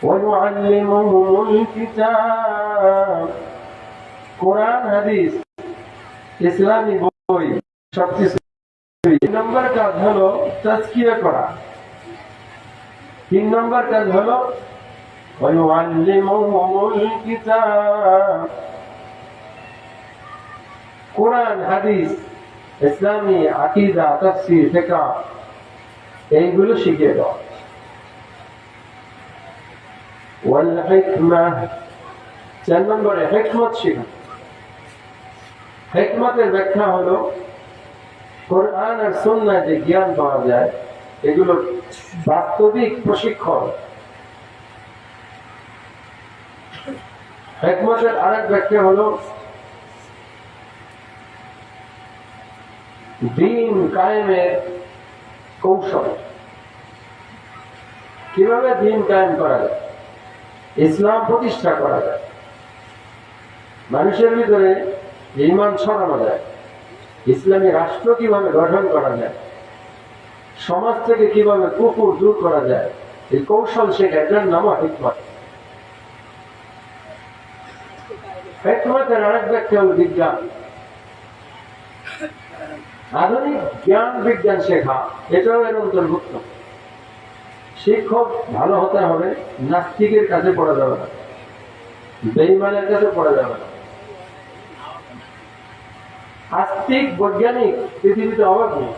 ويعلمهم الكتاب কোরআন হাদিস ইসলামী বই সবকিছু। 3 নম্বর কাজ হলো তাজকিয়া করা। 3 নম্বর কাজ হলো ويعلمهم الكتاب কোরআন হাদিস ইসলামী আকীদা তাফসীর ফিকহ এইগুলো শিখিয়ে দাও। ওয়াল হিকমা 4 নম্বরে হিকমত শেখা। হিকমতের ব্যাখ্যা হলো কোরআন আর সুন্নাহ যে জ্ঞান পাওয়া যায় এগুলো বাস্তবিক প্রশিক্ষণ। হিকমতের আরেক ব্যাখ্যা হলো দ্বীন কায়েমের কৌশল। কিভাবে দ্বীন কায়েম করা যায়, ইসলাম প্রতিষ্ঠা করা যায়, মানুষের ভিতরে ঈমান ছড়ানো যায়, ইসলামী রাষ্ট্র কিভাবে গঠন করা যায়, সমাজ থেকে কিভাবে কুফর দূর করা যায়, এই কৌশল শেখা, এটার নাম হিকমত। হিকমতের আরেক ব্যাখ্যা হল বিজ্ঞান। আধুনিক জ্ঞান বিজ্ঞান শেখা এটাও এর অন্তর্ভুক্ত। শিক্ষক ভালো হতে হবে, নাস্তিকের কাছে পড়া যাবে না, বেঈমানের কাছে পড়া যাবে না। আস্তিক বৈজ্ঞানিক পৃথিবীতে অভাব নেই,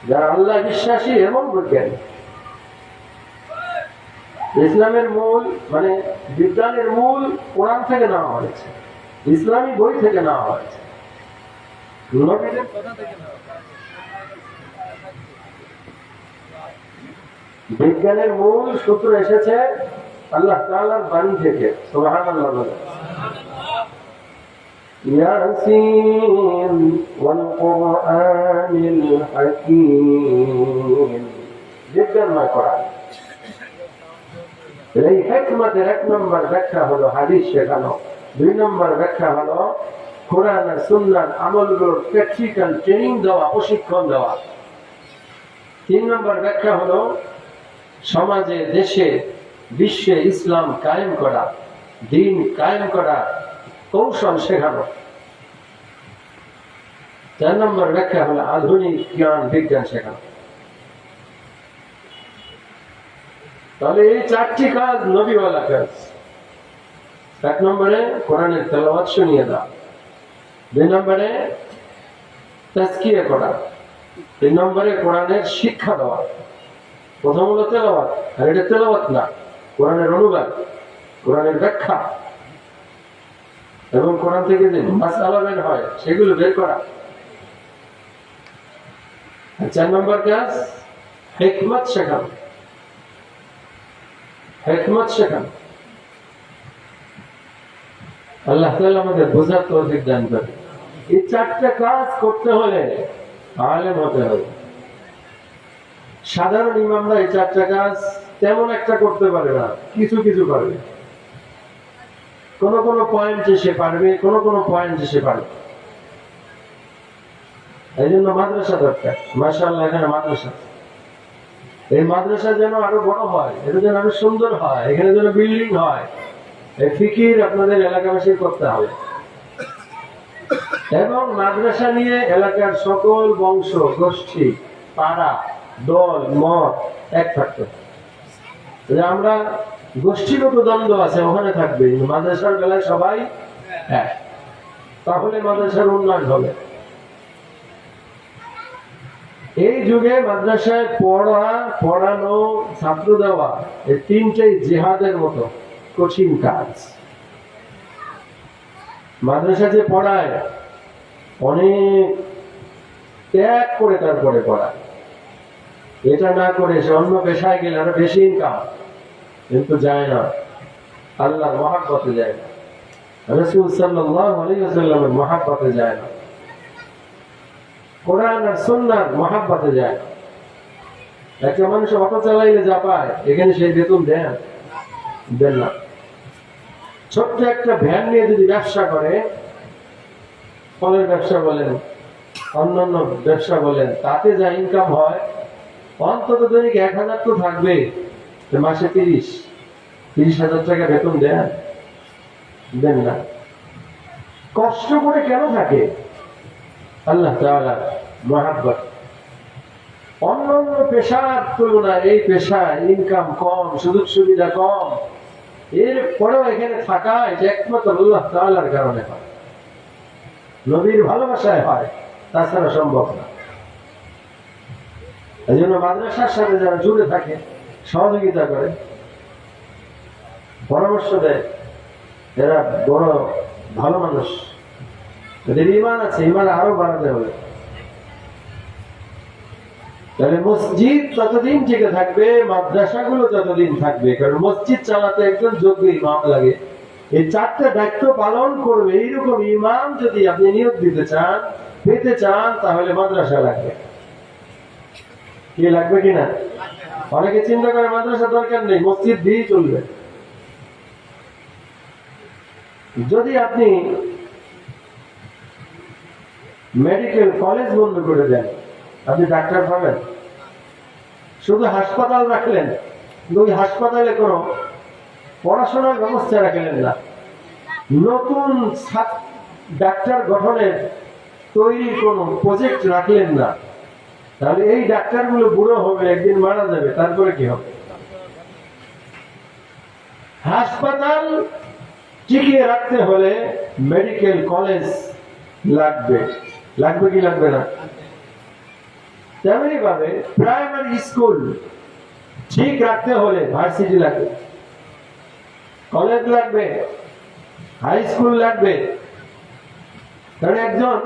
যারা আল্লাহ বিশ্বাসী এবং বৈজ্ঞানিক। ইসলামের মূল মানে বিজ্ঞানের মূল কোরআন থেকে নেওয়া হয়েছে, ইসলামী বই থেকে নেওয়া হয়েছে, নবীদের কথা থেকে নেওয়া হয়েছে। বিজ্ঞানের মূল সূত্র এসেছে আল্লাহ তাআলার বাণী থেকে। সুবহানাল্লাহ। ইয়াসিন ওয়াল কুরআনিল হাকীম, বিজ্ঞানময় কোরআন। এই হিকমতের 1 নম্বর ব্যাখ্যা হলো হাদিস শেখানো। 2 নম্বর ব্যাখ্যা হলো কোরআন আর সুন্নাহর আমলগুলোর প্র্যাকটিক্যাল ট্রেনিং দেওয়া, প্রশিক্ষণ দেওয়া। 3 নম্বর ব্যাখ্যা হলো সমাজে, দেশে, বিশ্বে ইসলাম কায়েম করা, দ্বীন কায়েম করা কৌশল শেখানো। 4 নম্বর ব্যাখ্যা হলো আধুনিক জ্ঞান বিজ্ঞান শেখানো। তাহলে এই 4টি কাজ নবীওয়ালা কাজ। 1 নম্বরে কোরআনের তেলাওয়াত শুনিয়ে দাও, 2 নম্বরে তাজকিয়া করা, 3 নম্বরে কোরআনের শিক্ষা দেওয়া। প্রথম হলো তেলাওয়াত, আর এটা তেলাওয়াত না, কোরআনের অনুবাদ, কোরআনের ব্যাখ্যা, এবং কোরআন থেকে যে মাসআলা বের হয় সেগুলো বের করা। 4 নম্বর কাজ হিকমত শেখানো। হিকমত শেখানো। আল্লাহ তাআলা আমাদের বোঝার তৌফিক দান করে। এই 4টা কাজ করতে হলে আলেম হতে হবে। সাধারণ ইমামরা এই 4টা কাজ তেমন একটা করতে পারে না, কিছু কিছু পারবে, কোন কোন পয়েন্টে সে পারবে, কোন কোন পয়েন্টে সে পারবে। এই জন্য মাদ্রাসা দরকার। মাশাআল্লাহ, এখানে মাদ্রাসা, এই মাদ্রাসা যেন আরো বড় হয়, এটা যেন আরো সুন্দর হয়, এখানে যেন বিল্ডিং হয়, এই ফিকির আপনাদের এলাকাবাসীর করতে হবে। এবং মাদ্রাসা নিয়ে এলাকার সকল বংশ, গোষ্ঠী, পাড়া, দল, মত এক থাকতে হবে। আমরা গোষ্ঠীগত দ্বন্দ্ব আছে ওখানে থাকবে, মাদ্রাসার বেলায় সবাই এক, তাহলে মাদ্রাসার উন্নয়ন হবে। এই যুগে মাদ্রাসায় পড়া, পড়ানো, ছাত্র দেওয়া, এই 3টাই জিহাদের মতো কঠিন কাজ। মাদ্রাসা যে পড়ায় অনেক ত্যাগ করে তারপরে পড়ায়, এটা না করে সে অন্য পেশায় গেলে আরো বেশি ইনকাম, কিন্তু যায় না, আল্লাহর মহব্বতে যায় না, রাসূল সাল্লাল্লাহু আলাইহি ওয়াসাল্লামের মহব্বতে যায় না, কোরআন আর সুন্নাহর মহব্বতে যায় না। একটা মানুষ অটো চালাইলে যা পায় এখানে সেই বেতন দেন না। ছোট্ট একটা ভ্যান নিয়ে যদি ব্যবসা করে, ফলের ব্যবসা বলেন, অন্যান্য ব্যবসা বলেন, তাতে যা ইনকাম হয় অন্তত দৈনিক 1000 তো থাকবে, মাসে 30,000 টাকা বেতন দেন না। কষ্ট করে কেন থাকে? আল্লাহ তাআলা মহব্বত। অন্য অন্য পেশার তুলনায় এই পেশায় ইনকাম কম, সুযোগ সুবিধা কম, এরপরেও এখানে থাকা এটা একমাত্র আল্লাহ তাআলার কারণে হয়, নবীর ভালোবাসায় হয়, তাছাড়া সম্ভব না। এই জন্য মাদ্রাসার সাথে যারা জুড়ে থাকে, সহযোগিতা করে, পরামর্শ দেয়, এরা বড় ভালো মানুষ, এদের ঈমান আছে, ঈমান আরো বাড়াতে হবে। তাহলে মসজিদ ততদিন টিকে থাকবে, মাদ্রাসাগুলো ততদিন থাকবে, কারণ মসজিদ চালাতে একজন যোগ্য ইমাম লাগে। এই 4টা দায়িত্ব পালন করবে এইরকম ইমাম যদি আপনি নিয়োগ দিতে চান, পেতে চান, তাহলে মাদ্রাসা লাগবে। কি লাগবে কিনা? অনেকে চিন্তা করে মাদ্রাসা দরকার নেই, মসজিদ দিয়েই চলবে। যদি আপনি মেডিকেল কলেজ বন্ধ করে দেন, আপনি ডাক্তার পাবেন? শুধু হাসপাতাল রাখলেন, ওই হাসপাতালে কোনো পড়াশোনার ব্যবস্থা রাখলেন না, নতুন ডাক্তার গঠনের তৈরির কোন প্রজেক্ট রাখলেন না, তাহলে এই ডাক্তারগুলো বুড়ো হবে, একদিন মারা যাবে, তারপরে কি হবে? হাসপাতাল টিকিয়ে রাখতে হলে মেডিকেল কলেজ লাগবে, লাগবে কি লাগবে না? তেমনি ভাবে প্রাইমারি স্কুল ঠিক রাখতে হলে ভার্সিটি লাগবে, কলেজ লাগবে, হাই স্কুল লাগবে। কারণ একজন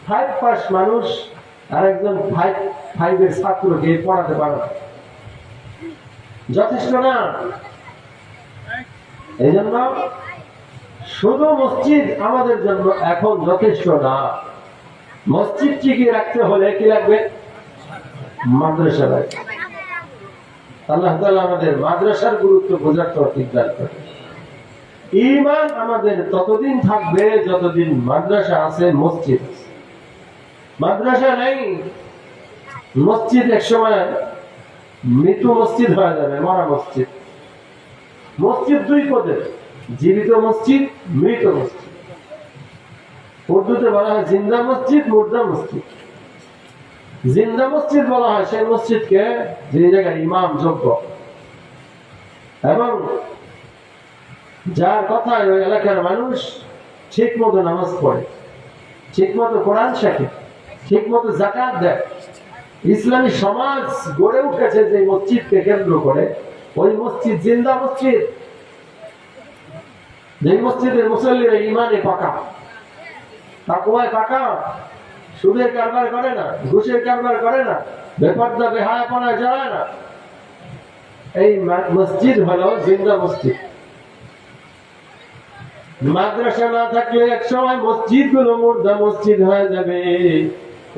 5 পাস মানুষ আর একজন 5 এর ছাত্রকে পড়াতে পারে না, যথেষ্ট না। এই জন্য শুধু মসজিদ আমাদের জন্য এখন যথেষ্ট না, মসজিদ টিকিয়ে রাখতে হলে কি লাগবে? মাদ্রাসা লাগবে। আল্লাহ তাআলা আমাদের মাদ্রাসার গুরুত্ব বোঝার তৌফিক দান করেন। ঈমান আমাদের ততদিন থাকবে যতদিন মাদ্রাসা আছে, মসজিদ। মাদ্রাসা নেই, মসজিদ একসময় মৃত মসজিদ হয়ে যাবে, মরা মসজিদ। মসজিদ 2 পদের, জীবিত মসজিদ, মৃত মসজিদ। উর্দুতে বলা হয় জিন্দা মসজিদ, মুর্দা মসজিদ। জিন্দা মসজিদ বলা হয় সেই মসজিদকে যে জায়গায় ইমাম যোগ্য এবং যার কথায় ওই এলাকার মানুষ ঠিক মতো নামাজ পড়ে, ঠিক মতো কোরআন শেখে, ঠিক মতো যাকাত দেয়। ইসলামী সমাজ গড়ে উঠেছে যে মসজিদকে কেন্দ্র করে, ওই মসজিদ জিন্দা মসজিদ। যে মসজিদের মুসল্লিরা ইমানে পাকা, তাকওয়ায় পাকা, সুদের কারবার করে না, ঘুষের কারবার করে না, বেপরদা বেহায়াপনায় জড়ায় না, এই মসজিদ হলো জিন্দা মসজিদ। মাদ্রাসা না থাকলে একসময় মসজিদ গুলো মুর্দা মসজিদ হয়ে যাবে,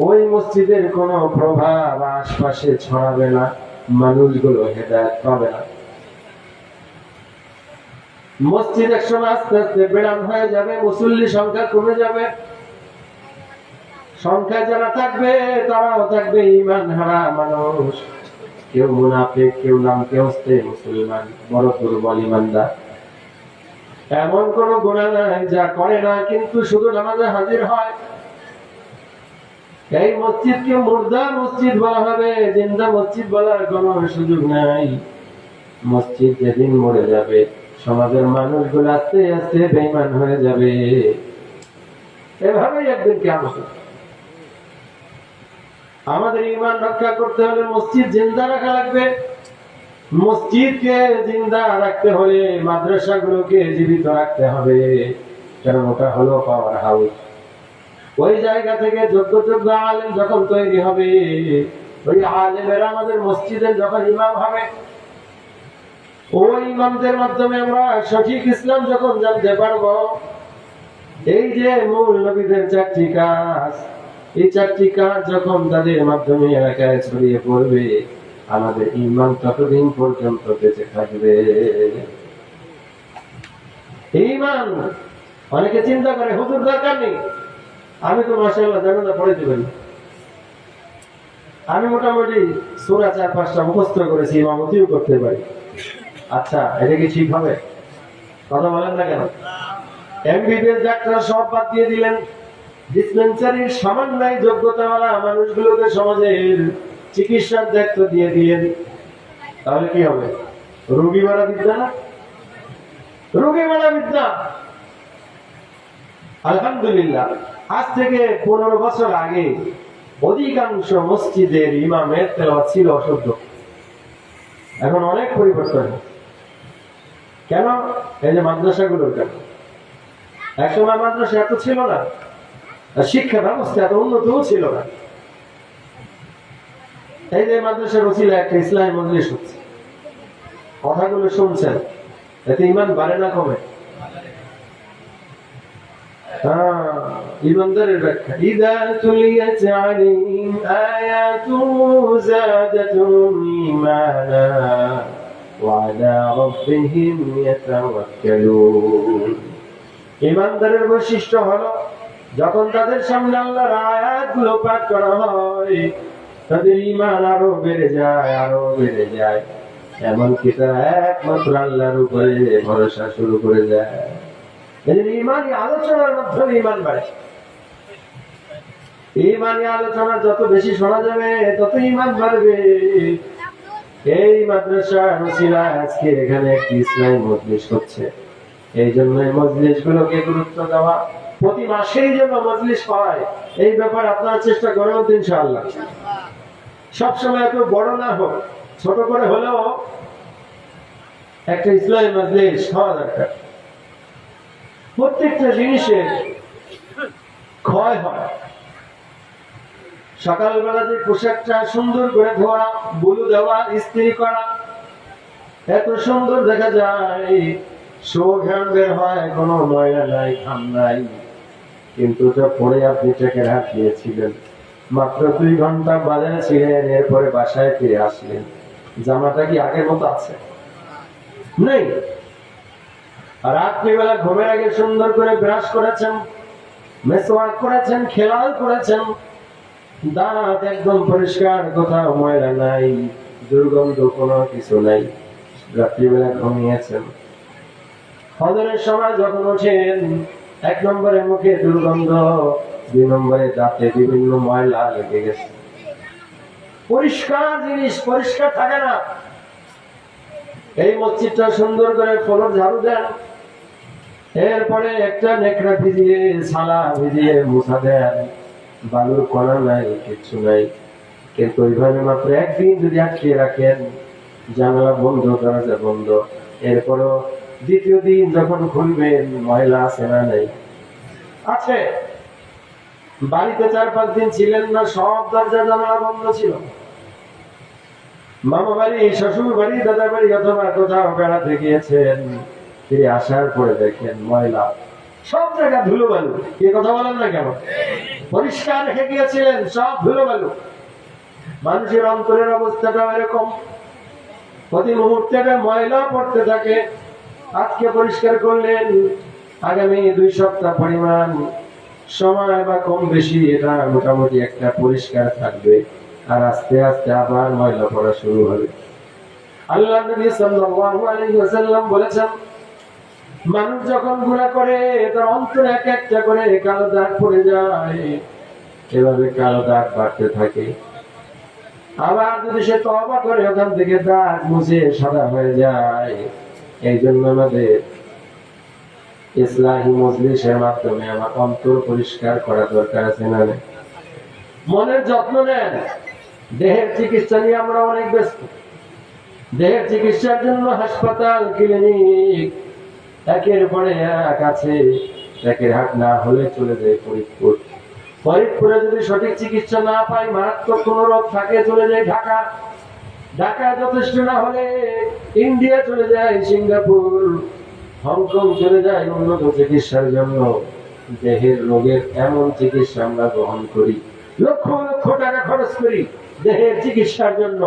ওই মসজিদের কোনো প্রভাব আশপাশে ছড়াবে না, মানুষগুলো হেদায়েত পাবে না। মসজিদ একসময় আস্তে আস্তে বেড়ান হয়ে যাবে, মুসল্লি সংখ্যা কমে যাবে, সংখ্যা যারা থাকবে তারাও থাকবে ঈমান হারা মানুষ, কেউ মুনাফিক, কেউ নাম কেউ মুসলমান, বড় দুর্বল ঈমানদার। এমন কোন গুনাহ নাই যা করে না কিন্তু শুধু নামাজে হাজির হয়। এই মসজিদকে মুর্দা মসজিদ বলা হবে, জিন্দা মসজিদ বলার কোনো সুযোগ নাই। মসজিদ যেদিন মরে যাবে, সমাজের মানুষগুলো আস্তে আস্তে বেঈমান হয়ে যাবে, এভাবেই একদিন কিয়ামত। আমাদের ঈমান রক্ষা করতে হলে মসজিদ জিন্দা রাখা লাগবে। মসজিদকে জিন্দা রাখতে হলে মাদ্রাসাগুলোকে জীবিত রাখতে হবে, কারণ ওটা হলো পাওয়ার হাউস। ওই জায়গা থেকে যোগ্য যোগ্য আলেম যখন তৈরি হবে, ওই আলেমেরা আমাদের মসজিদের যখন ইমাম হবে, ওই ইমামদের মাধ্যমে আমরা সঠিক ইসলাম যখন জানতে পারবো। এই যে মূল নবীদের 4টি কাজ, এই 4টি কাজ যখন তাদের মাধ্যমে এলাকায় ছড়িয়ে পড়বে, আমাদের ঈমান ততদিন পর্যন্ত বেঁচে থাকবে। ঈমান অনেকে চিন্তা করে হুজুর দরকার নেই, আমি তো মাশাআল্লাহ জানাজা পড়াইতে পারি, আমি মোটামুটি সূরা 4-5টা মুখস্থ করেছি, ইমামতিও করতে পারি। আচ্ছা, এটা কি ঠিক হবে? কথা বলেন না কেন? এমবিবিএস ডাক্তার সব বাদ দিয়ে দিলেন, ডিসপেন্সারির সামান্য যোগ্যতাওয়ালা মানুষগুলোকে সমাজের চিকিৎসার দায়িত্ব দিয়ে দিলেন। তাহলে কি হবে? রোগী মারা বিদ্যা না? রোগী মারা বিদ্যা। আলহামদুলিল্লাহ, আজ থেকে 15 বছর আগে অধিকাংশ মসজিদের ইমামের তেলাওয়াত ছিল অশুদ্ধ। এখন অনেক পরিবর্তন। কেন? এই যে মাদ্রাসাগুলোর কেন? একসময় মাদ্রাসা এত ছিল না, শিক্ষা ব্যবস্থা এত উন্নতও ছিল না। এই যে মাদ্রাসার ওসিলা একটা ইসলামী মজলিস হচ্ছে, কথাগুলো শুনছেন, এতে ঈমান বাড়ে না কমে? ইমানদারের ব্যাখ্যা, ইযা তুলিয়াত আলাইহিম আয়াতুহু যাদাতুহুম ঈমানা ওয়া আলা রাব্বিহিম ইয়াতাওয়াক্কালুন। ইমানদারের বৈশিষ্ট্য হলো যখন তাদের সামনে আল্লাহর আয়াতগুলো পাঠ করা হয়, তাদের ঈমান আরো বেড়ে যায়, আরো বেড়ে যায়, এমনকি তারা একমাত্র আল্লাহর উপরে ভরসা শুরু করে যায়। ইমানি আলোচনার মাধ্যমে ঈমান বাড়ে। ইমানি আলোচনা যত বেশি শোনা যাবে তত ঈমান বাড়বে। এই মাদ্রাসার ওসিলায় আজকে এখানে একটি ইসলামী মজলিস হচ্ছে। এই জন্য এই মজলিস গুলোকে গুরুত্ব দেওয়া, প্রতি মাসেই যেন মজলিস পায়, এই ব্যাপারে আপনারা চেষ্টা করবেন তো ইনশাআল্লাহ। সবসময় এত বড় না হোক, ছোট করে হলেও একটা ইসলামী মজলিস হওয়া দরকার। প্রত্যেকটা জিনিসের ক্ষয় হয়। সকালবেলা যে পোশাকটা সুন্দর করে ধোয়া, বুলু দেওয়া, ইস্ত্রি করা, এত সুন্দর দেখা যায়, সুঘ্রাণ বের হয়, কোনো ময়লা নাই, ঘাম নাই, কিন্তু ওটা পরে আপনি চেকের হাত দিয়েছিলেন, মাত্র 2 ঘন্টা বাজারে ছিলেন, এরপরে বাসায় ফিরে আসলেন, জামাটা কি আগের মতো আছে? নেই। রাত্রিবেলা ঘুমের আগে সুন্দর করে ব্রাশ করেছেন, মেসওয়াক করেছেন, খেলাল করেছেন, দাঁত একদম পরিষ্কার, কোথাও ময়লা নাই, দুর্গন্ধ কোনো কিছু নাই, রাত্রিবেলা ঘুমিয়েছেন। ফজরের সময় যখন ওঠেন, 1 নম্বরে মুখে দুর্গন্ধ, 2 নম্বরে দাঁতে বিভিন্ন ময়লা লেগে গেছে। পরিষ্কার জিনিস পরিষ্কার থাকে না। এই মসজিদটা সুন্দর করে ফ্লোর ঝাড়ু দেন, এরপরে একটা নেকড়া ভিজিয়ে, ছালা ভিজিয়ে মুছা দেন, বালুর কণা নাই, কিছু নাই। কিন্তু ওইভাবে মাত্র একদিন যদি আটকে রাখেন, জানালা বন্ধ, দরজা বন্ধ, এরপরও দ্বিতীয় দিন যখন খুলবেন, ময়লা আছে না? নাই, আছে। বাড়িতে 4-5 দিন ছিলেন না, সব দরজা জানালা বন্ধ ছিল। মামা বাড়ি, শ্বশুর বাড়ি, দাদা বাড়ি অথবা কোথাও বেড়াতে গিয়েছেন, ফিরে আসার পরে দেখেন ময়লা, সব জায়গা ধুলো বালু। কে কথা বলেন না কেন? পরিষ্কার রেখে গিয়েছিলেন, সব ধুলো বালু। মানুষের অন্তরের অবস্থাটাও এরকম, প্রতি মুহূর্তে ময়লা পড়তে থাকে। আজকে পরিষ্কার করলেন, আগামী 2 সপ্তাহ পরিমাণ সময় বা কম বেশি এটা মোটামুটি একটা পরিষ্কার থাকবে, আর আস্তে আস্তে আবার ময়লা পড়া শুরু হবে। আল্লাহ নবী সাল্লাল্লাহু আলাইহি ওয়াসাল্লাম বলেছেন, মানুষ যখন গুনাহ করে তার অন্তরে এক একটা করে কালো দাগ পড়ে যায়, এভাবে কালো দাগ বাড়তে থাকে। আবার যদি সে তওবা করে ওখান থেকে দাগ মুছে সাদা হয়ে যায়। এই জন্য আমাদের ইসলামী মজলিসের মাধ্যমে আমার অন্তর পরিষ্কার করা দরকার আছে না? মনের যত্ন নেন। দেহের চিকিৎসা নিয়ে আমরা অনেক ব্যস্ত। দেহের চিকিৎসার জন্য হাসপাতাল, ক্লিনিক একের পরে এক আছে। একের হাট না হলে চলে যায় ফরিদপুর। ফরিদপুরে যদি সঠিক চিকিৎসা না পাই, মারাত্মক কোন রোগ থাকে, চলে যায় ঢাকা। ঢাকা যথেষ্ট না হলে ইন্ডিয়া চলে যায়, সিঙ্গাপুর, হংকং চলে যায় উন্নত চিকিৎসার জন্য। দেহের রোগের এমন চিকিৎসা আমরা গ্রহণ করি, লক্ষ লক্ষ টাকা খরচ করি দেহের চিকিৎসার জন্য।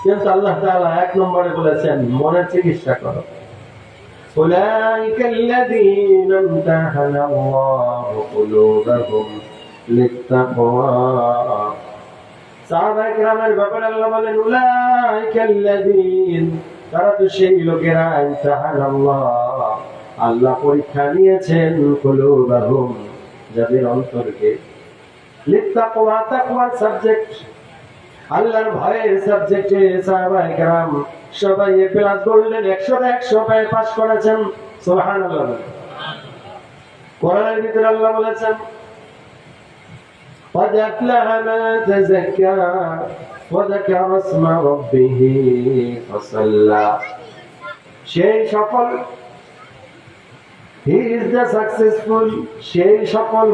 কিন্তু আল্লাহ তাআলা 1 নম্বরে বলেছেন, মনের চিকিৎসা করো। উলাইকাল্লাযীনা ইমতাহানাল্লাহু কুলুবাহুম লিত্তাকওয়া সাহাবায়ে কেরামের ব্যাপারে আল্লাহ বলেন উলাইকাল্লাযীন, তারা তো সেই লোকেরা ইমতাহানাল্লাহ, আল্লাহ পরীক্ষা নিয়েছেন কুলুবাহুম, যাদের অন্তরকে, লিত্তাকওয়া, তাকওয়ার সাবজেক্ট, আল্লাহর ভয়ের সাবজেক্টে সাহাবায়ে কেরাম সবাই এ প্লাস বললেন, 100 পায়ে পাস করেছেন। সুবহানাল্লাহ। কোরআনের ভিতরে আল্লাহ বলেছেন قد أفلح من تزكى وذكر اسم ربه فصلى, সেই সফল, he is the successful, সেই সফল,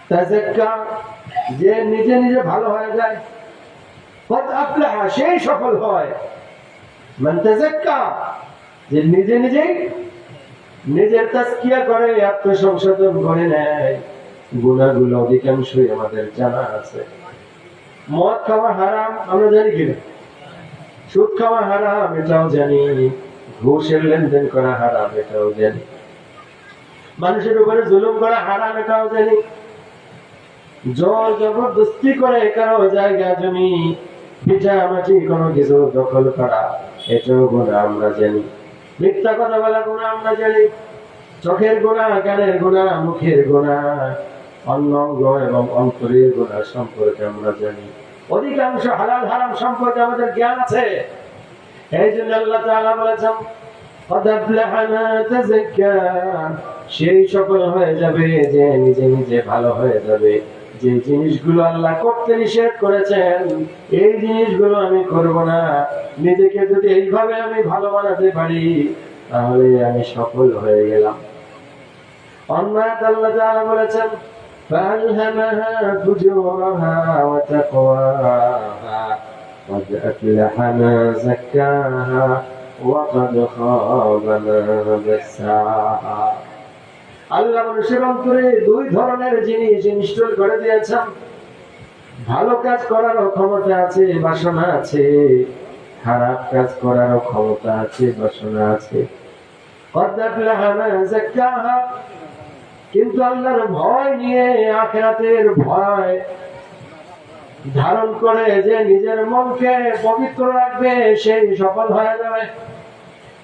তাযাক্কা, যে নিজে নিজে ভালো হয়ে যায়, قد أفلح, সেই সফল হয়, মান তাযাক্কা, যে নিজে নিজেই নিজের তাজকিয়া করে, আত্মসংশোধন করে নেয়। গুনাহগুলো অধিকাংশই আমাদের জানা আছে। মদ খাওয়া হারাম আমরা জানি কিনা? সুদ খাওয়া হারাম এটাও জানি, ঘুষের লেনদেন করা হারাম এটাও জানি, মানুষের উপরে জুলুম করা হারাম এটাও জানি, জোর জবরদস্তি করে কারো জায়গা জমি ভিটামাটি কোনো কিছু দখল করা এটাও গুনাহ আমরা জানি, মিথ্যা কথা বলা গুনাহ আমরা জানি, চোখের গুনাহ, কানের গুনাহ, মুখের গুনাহ, অঙ্গ এবং অন্তরের গুনাহ সম্পর্কে আমরা জানি। অধিকাংশ হালাল হারাম সম্পর্কে আমাদের জ্ঞান আছে। এই জন্য আল্লাহ তাআলা বলেছেন قد أفلح من تزكى, সেই সফল হয়ে যাবে যে নিজে নিজে ভালো হয়ে যাবে। যে জিনিসগুলো আল্লাহ করতে নিষেধ করেছেন এই জিনিসগুলো আমি করব না, নিজেকে যদি এইভাবে আমি ভালো বানাতে পারি তাহলে আমি সফল হয়ে গেলাম। অন্যায় আল্লাহ তাআলা বলেছেন فألهمها فجورها وتقواها قد أفلح من زكاها وقد خاب من دساها। আল্লাহ মানুষের অন্তরে দুই ধরনের জিনিস ইনস্টল করে দিয়েছেন। ভালো কাজ করারও ক্ষমতা আছে, বাসনা আছে, খারাপ কাজ করারও ক্ষমতা আছে, বাসনা আছে। قد أفلح من زكاها, কিন্তু আল্লাহর ভয় নিয়ে, আখিরাতের ভয় ধারণ করে যে নিজের মনকে পবিত্র রাখবে সেই সফল হয়ে যাবে।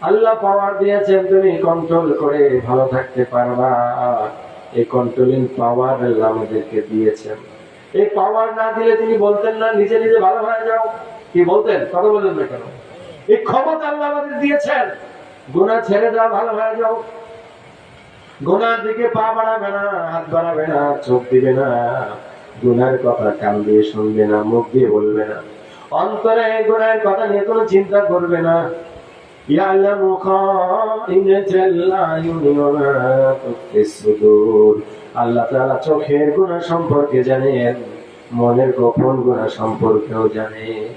আল্লাহ পাওয়ার দিয়েছেন, তুমি কন্ট্রোল করে ভালো থাকতে পারবা। এই কন্ট্রোলিং পাওয়ার আল্লাহ আমাদেরকে দিয়েছেন। এই পাওয়ার না দিলে তিনি বলতেন না নিজে নিজে ভালো হয়ে যাও, কি বলতেন? কথা বললেন না কেন? এই ক্ষমতা আল্লাহ আমাদের দিয়েছেন, গুনাহ ছেড়ে দাও, ভালো হয়ে যাও। গুনার দিকে পা বাড়াবে না, হাত বাড়াবে না, চোখ দিবে না, গুনার কথা কান দিয়ে শুনবে না, মুখ দিয়ে বলবে না, অন্তরে গুনার কথা নিয়ে কোনো চিন্তা করবে না। ইয়ালামু খাইনাতাল আয়ুনি ওয়া মা তুখফিস সুদূর, আল্লাহ তাআলা চোখের গুনাহ সম্পর্কে জানেন, মনের গোপন গুনাহ সম্পর্কেও জানেন।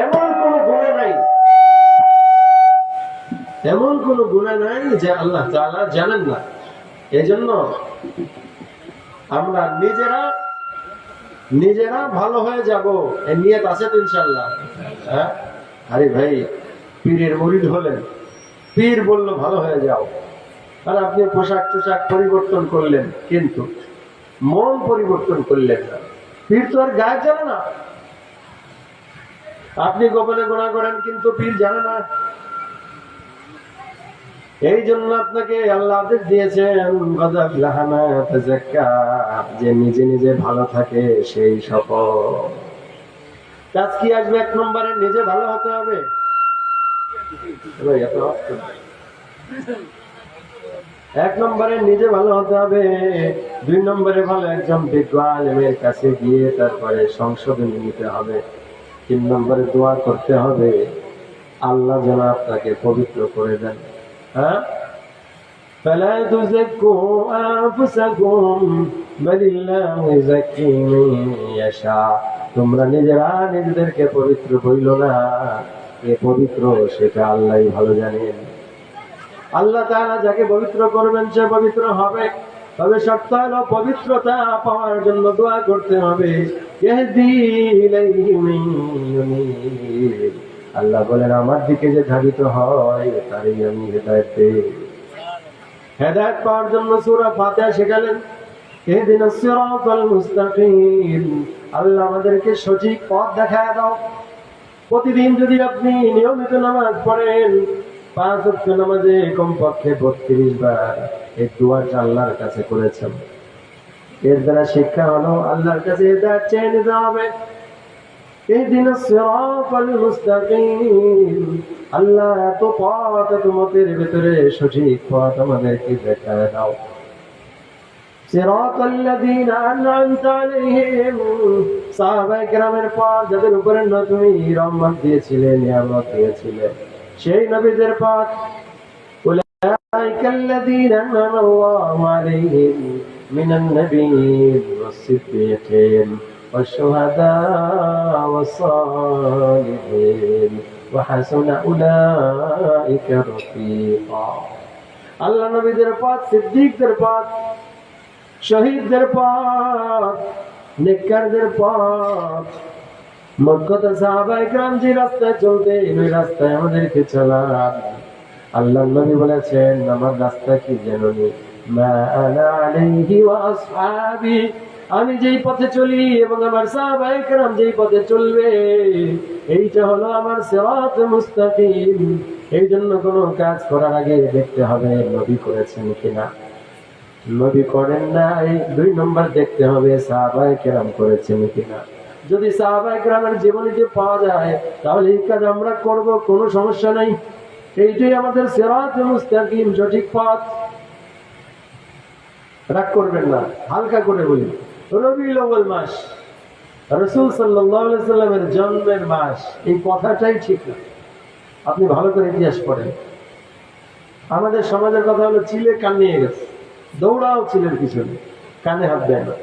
এমন কোনো গুনাহ নাই, এমন কোন গুনাহ নাই যে আল্লাহ তাআলা জানেন না। এজন্য আমরা নিজেরা ভালো হয়ে যাব, এই নিয়ত আছে তো ইনশাআল্লাহ। হ্যাঁ, আরে ভাই পীরের মুরিদ হলেন, পীর বলল ভালো হয়ে যাও, আর আপনি পোশাক পরিবর্তন করলেন কিন্তু মন পরিবর্তন করলেন না। পীর তো আর গায়েব জানে না। আপনি গোপনে গুনাহ করেন কিন্তু পীর জানে না। এই জন্য আপনাকে আল্লাহ আদেশ দিয়েছেন যে নিজে নিজে ভালো থাকে সেই সফল। কাজ কি আসবে? 1 নম্বরে নিজে ভালো হতে হবে। 1 নম্বরে নিজে ভালো হতে হবে। 2 নম্বরে ভালো একজন বিজ্ঞ আলেমের কাছে গিয়ে তারপরে সংশোধনী নিতে হবে। 3 নম্বরে দোয়া করতে হবে আল্লাহ যেন আপনাকে পবিত্র করে দেন। হ্যাঁ, فلا تزكوا أنفسكم بل الله يزكي من يشاء, তোমরা নিজেরা নিজেদেরকে পবিত্র কইলো না, কে পবিত্র সেটা আল্লাহই ভালো জানেন। আল্লাহ তাআলা যাকে পবিত্র করবেন সে পবিত্র হবে। তবে শর্ত হলো পবিত্রতা পাওয়ার জন্য দোয়া করতে হবে। ইহদি ইলাইহি মিন ইউনিব, আল্লাহ বলেন আমার দিকে যে ধাবিত হয় তারই আমি হেদায়েত দেই। হেদায়েত পাওয়ার জন্য সূরা ফাতিহা শেখালেন। ইহদিনাস সিরাতাল মুস্তাকিম, আল্লাহ আমাদেরকে সঠিক পথ দেখায় দাও। প্রতিদিন যদি আপনি নিয়মিত নামাজ পড়েন, 5 ওয়াক্ত নামাজে কমপক্ষে 32 বার এই দোয়াটা আল্লাহর কাছে করেছেন, এর দ্বারা শিক্ষা হলো আল্লাহর কাছে হিদায়াত চেয়ে নিতে হবে। ইহদিনাস সিরাতাল মুস্তাকিম, আল্লাহ এত পথ তোমাদের ভিতরে সঠিক পথ আমাদেরকে দেখায় দাও। সিরাতাল্লাযীনা আন'আমতা আলাইহিম, সাহাবায়ে কেরামের পথ যাদের উপরে তুমি রহমত দিয়েছিলে, নিয়ামত দিয়েছিলে, সেই নবীদের পথ। উলাইকাল্লাযীনা আন'আমাল্লাহু আলাইহিম মিনান নাবিয়্যিন ওয়াস-সিদ্দীকিন ওয়াশ-শুহাদা'i ওয়াস-সালিহিন ওয়া হাসুনা উলাইকা রাফীকা। আল্লাহ নবীদের পথ, সিদ্দিকদের পথ, শহীদদের পথ, নেককারদের পথ। মক্কাতে সাহাবায়ে কেরাম যে রাস্তায় চলতেন, ওই রাস্তায় আমাদেরকে চলা। আল্লাহর নবী বলেছেন, আমার রাস্তা কি জানোনি? মা আনা আলাইহি ওয়া আসহাবি, আমি যেই পথে চলি এবং আমার সাহাবায়ে কেরাম যেই পথে চলবে, এইটা হলো আমার সিরাত মুস্তাকিম। এই জন্য কোনো কাজ করার আগে দেখতে হবে নবী করেছেন কিনা। নবী করেন নাই, 2 নম্বর দেখতে হবে সাহাবায়ে কেরাম করেছেন কিনা। যদি সাহাবায়ে কেরামের জীবনীতে পাওয়া যায়, তাহলে এই কাজ আমরা করব, কোনো সমস্যা নাই। এইটাই আমাদের সিরাত মুস্তাকিম, সঠিক পথ। রাগ করবেন না, হালকা করে বলি। রবিউল আউয়াল মাস, রাসূল সাল্লাল্লাহু আলাইহি ওয়াসাল্লামের জন্মের মাস, এই কথাটাই ঠিক না। আপনি ভালো করে ইতিহাস পড়েন। আমাদের সমাজের কথা হলো চিলে কান নিয়ে গেছে, দৌড়াও চিলের পিছনে, কানে হাত দেয় না।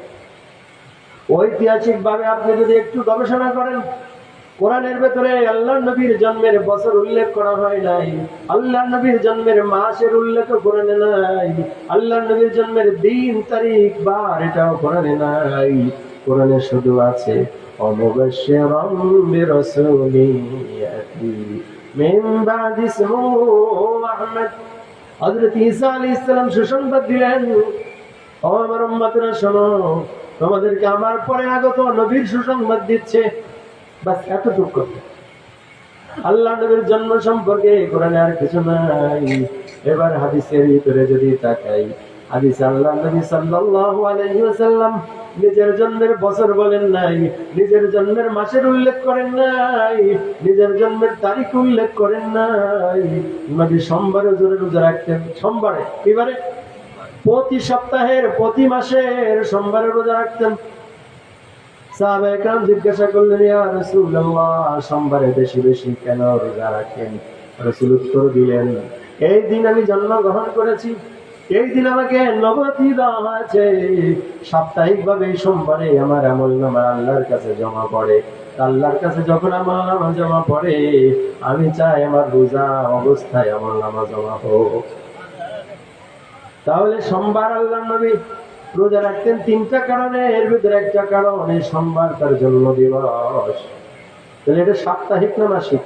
ঐতিহাসিক ভাবে আপনি যদি একটু গবেষণা করেন, কোরআনের ভেতরে আল্লাহর নবীর জন্মের বছর উল্লেখ করা হয় নাই, আল্লাহর নবীর জন্মের মাসের উল্লেখ কোরআনে নাই, আল্লাহর নবীর জন্মের দিন, তারিখ, বার এটাও কোরআনে নাই। কোরআনে শুধু আছে অমুবাশশিরাম বিরাসূলিন ইয়াতি মিন বাদি ইসমুহু আহমদ। হযরত ঈসা আলাইহিস সালাম সুসংবাদ দিলেন, ও আমার উম্মতরা শোনো, তোমাদেরকে আমার পরে আগত নবীর সুসংবাদ দিচ্ছে। বাস এতটুকু। আল্লাহ নবীর জন্ম সম্পর্কে কোরআনে আর কিছু নাই। এবার হাদিসের ভিতরে যদি তাকাই, হাদিসে আল্লাহ নবী সাল্লাল্লাহু আলাইহি ওয়াসাল্লাম নিজের জন্মের বছর বলেন নাই, নিজের জন্মের মাসের উল্লেখ করেন নাই, নিজের জন্মের তারিখ উল্লেখ করেন নাই। নবী সোমবারে রোজা রাখতেন। সোমবারে, এবারে প্রতি সপ্তাহের, প্রতি মাসের সোমবারে রোজা রাখতেন। সাহাবায়ে কেরাম জিজ্ঞাসা করলেন, ইয়া রাসূলুল্লাহ, সোমবারে বেশি বেশি কেন রোজা রাখেন? রাসূল উত্তর দিলেন, এই দিন আমি জন্মগ্রহণ করেছি, এই দিন আমাকে নবুয়ত দেওয়া হয়েছে। সাপ্তাহিকভাবে সোমবারে আমার আমলনামা আল্লাহর কাছে জমা পড়ে। আল্লাহর কাছে যখন আমলনামা জমা পড়ে, আমি চাই আমার রোজা অবস্থায় আমলনামা জমা হোক। তাহলে সোমবার আল্লাহর নবী রোজা রাখতেন 3টা কারণে, এর ভিতরে একটা কারণ এই সোমবার তার জন্মদিবস। তাহলে এটা সাপ্তাহিক না মাসিক?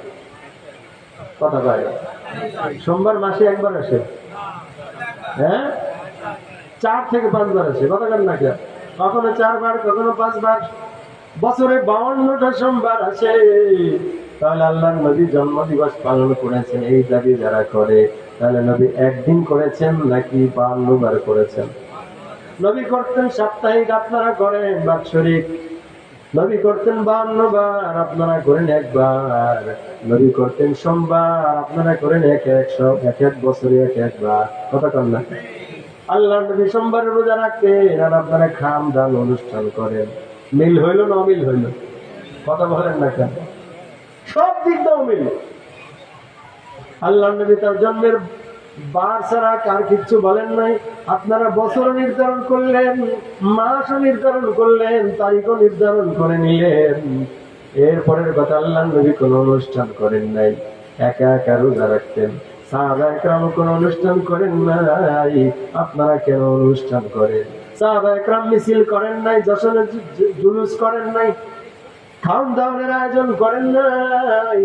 কথা কয়, সোমবার মাসে একবার আসে, হ্যাঁ 4 থেকে 5 বার আসে, কথা কেন না, কখনো 4 বার, কখনো 5 বার, বছরে 52টা সোমবার আসে। তাহলে আল্লাহর নবী জন্মদিবস পালন করেছেন, এই দাবি যারা করে, তাহলে নবী একদিন করেছেন নাকি 52 বার করেছেন? নবী করতেন সাপ্তাহিক, আপনারা করেন বাৎসরিক। নবী করতেন 52 বার, আপনারা করেন একবার। নবী করতেন সোমবার, আপনারা করেন এক এক বছরে এক বার, কথা কন না। আল্লাহ নবী সোমবারে রোজা রাখতেন, আর আপনারা খাম দান অনুষ্ঠান করেন। মিল হইল না অমিল হইল? কথা বলেন না কেন? সব দিক দাও মিল। আল্লাহ নবী তার জন্মের বার ছাড়া কার কিচ্ছু বলেন নাই। আপনারা বছর নির্ধারণ করলেন, মাস নির্ধারণ করলেন, তারিখও নির্ধারণ করে নিলেন। এরপরের কথা, আল্লাহ নবী কোনো অনুষ্ঠান করেন নাই, একা একা রোজা রাখতেন। সাহাবায়ে কেরাম কোনো অনুষ্ঠান করেন নাই, আপনারা কেন অনুষ্ঠান করেন? সাহাবায়ে কেরাম মিছিল করেন নাই, যশনের জুলুস করেন নাই, খাওয়ান দাওয়ানের আয়োজন করেন নাই।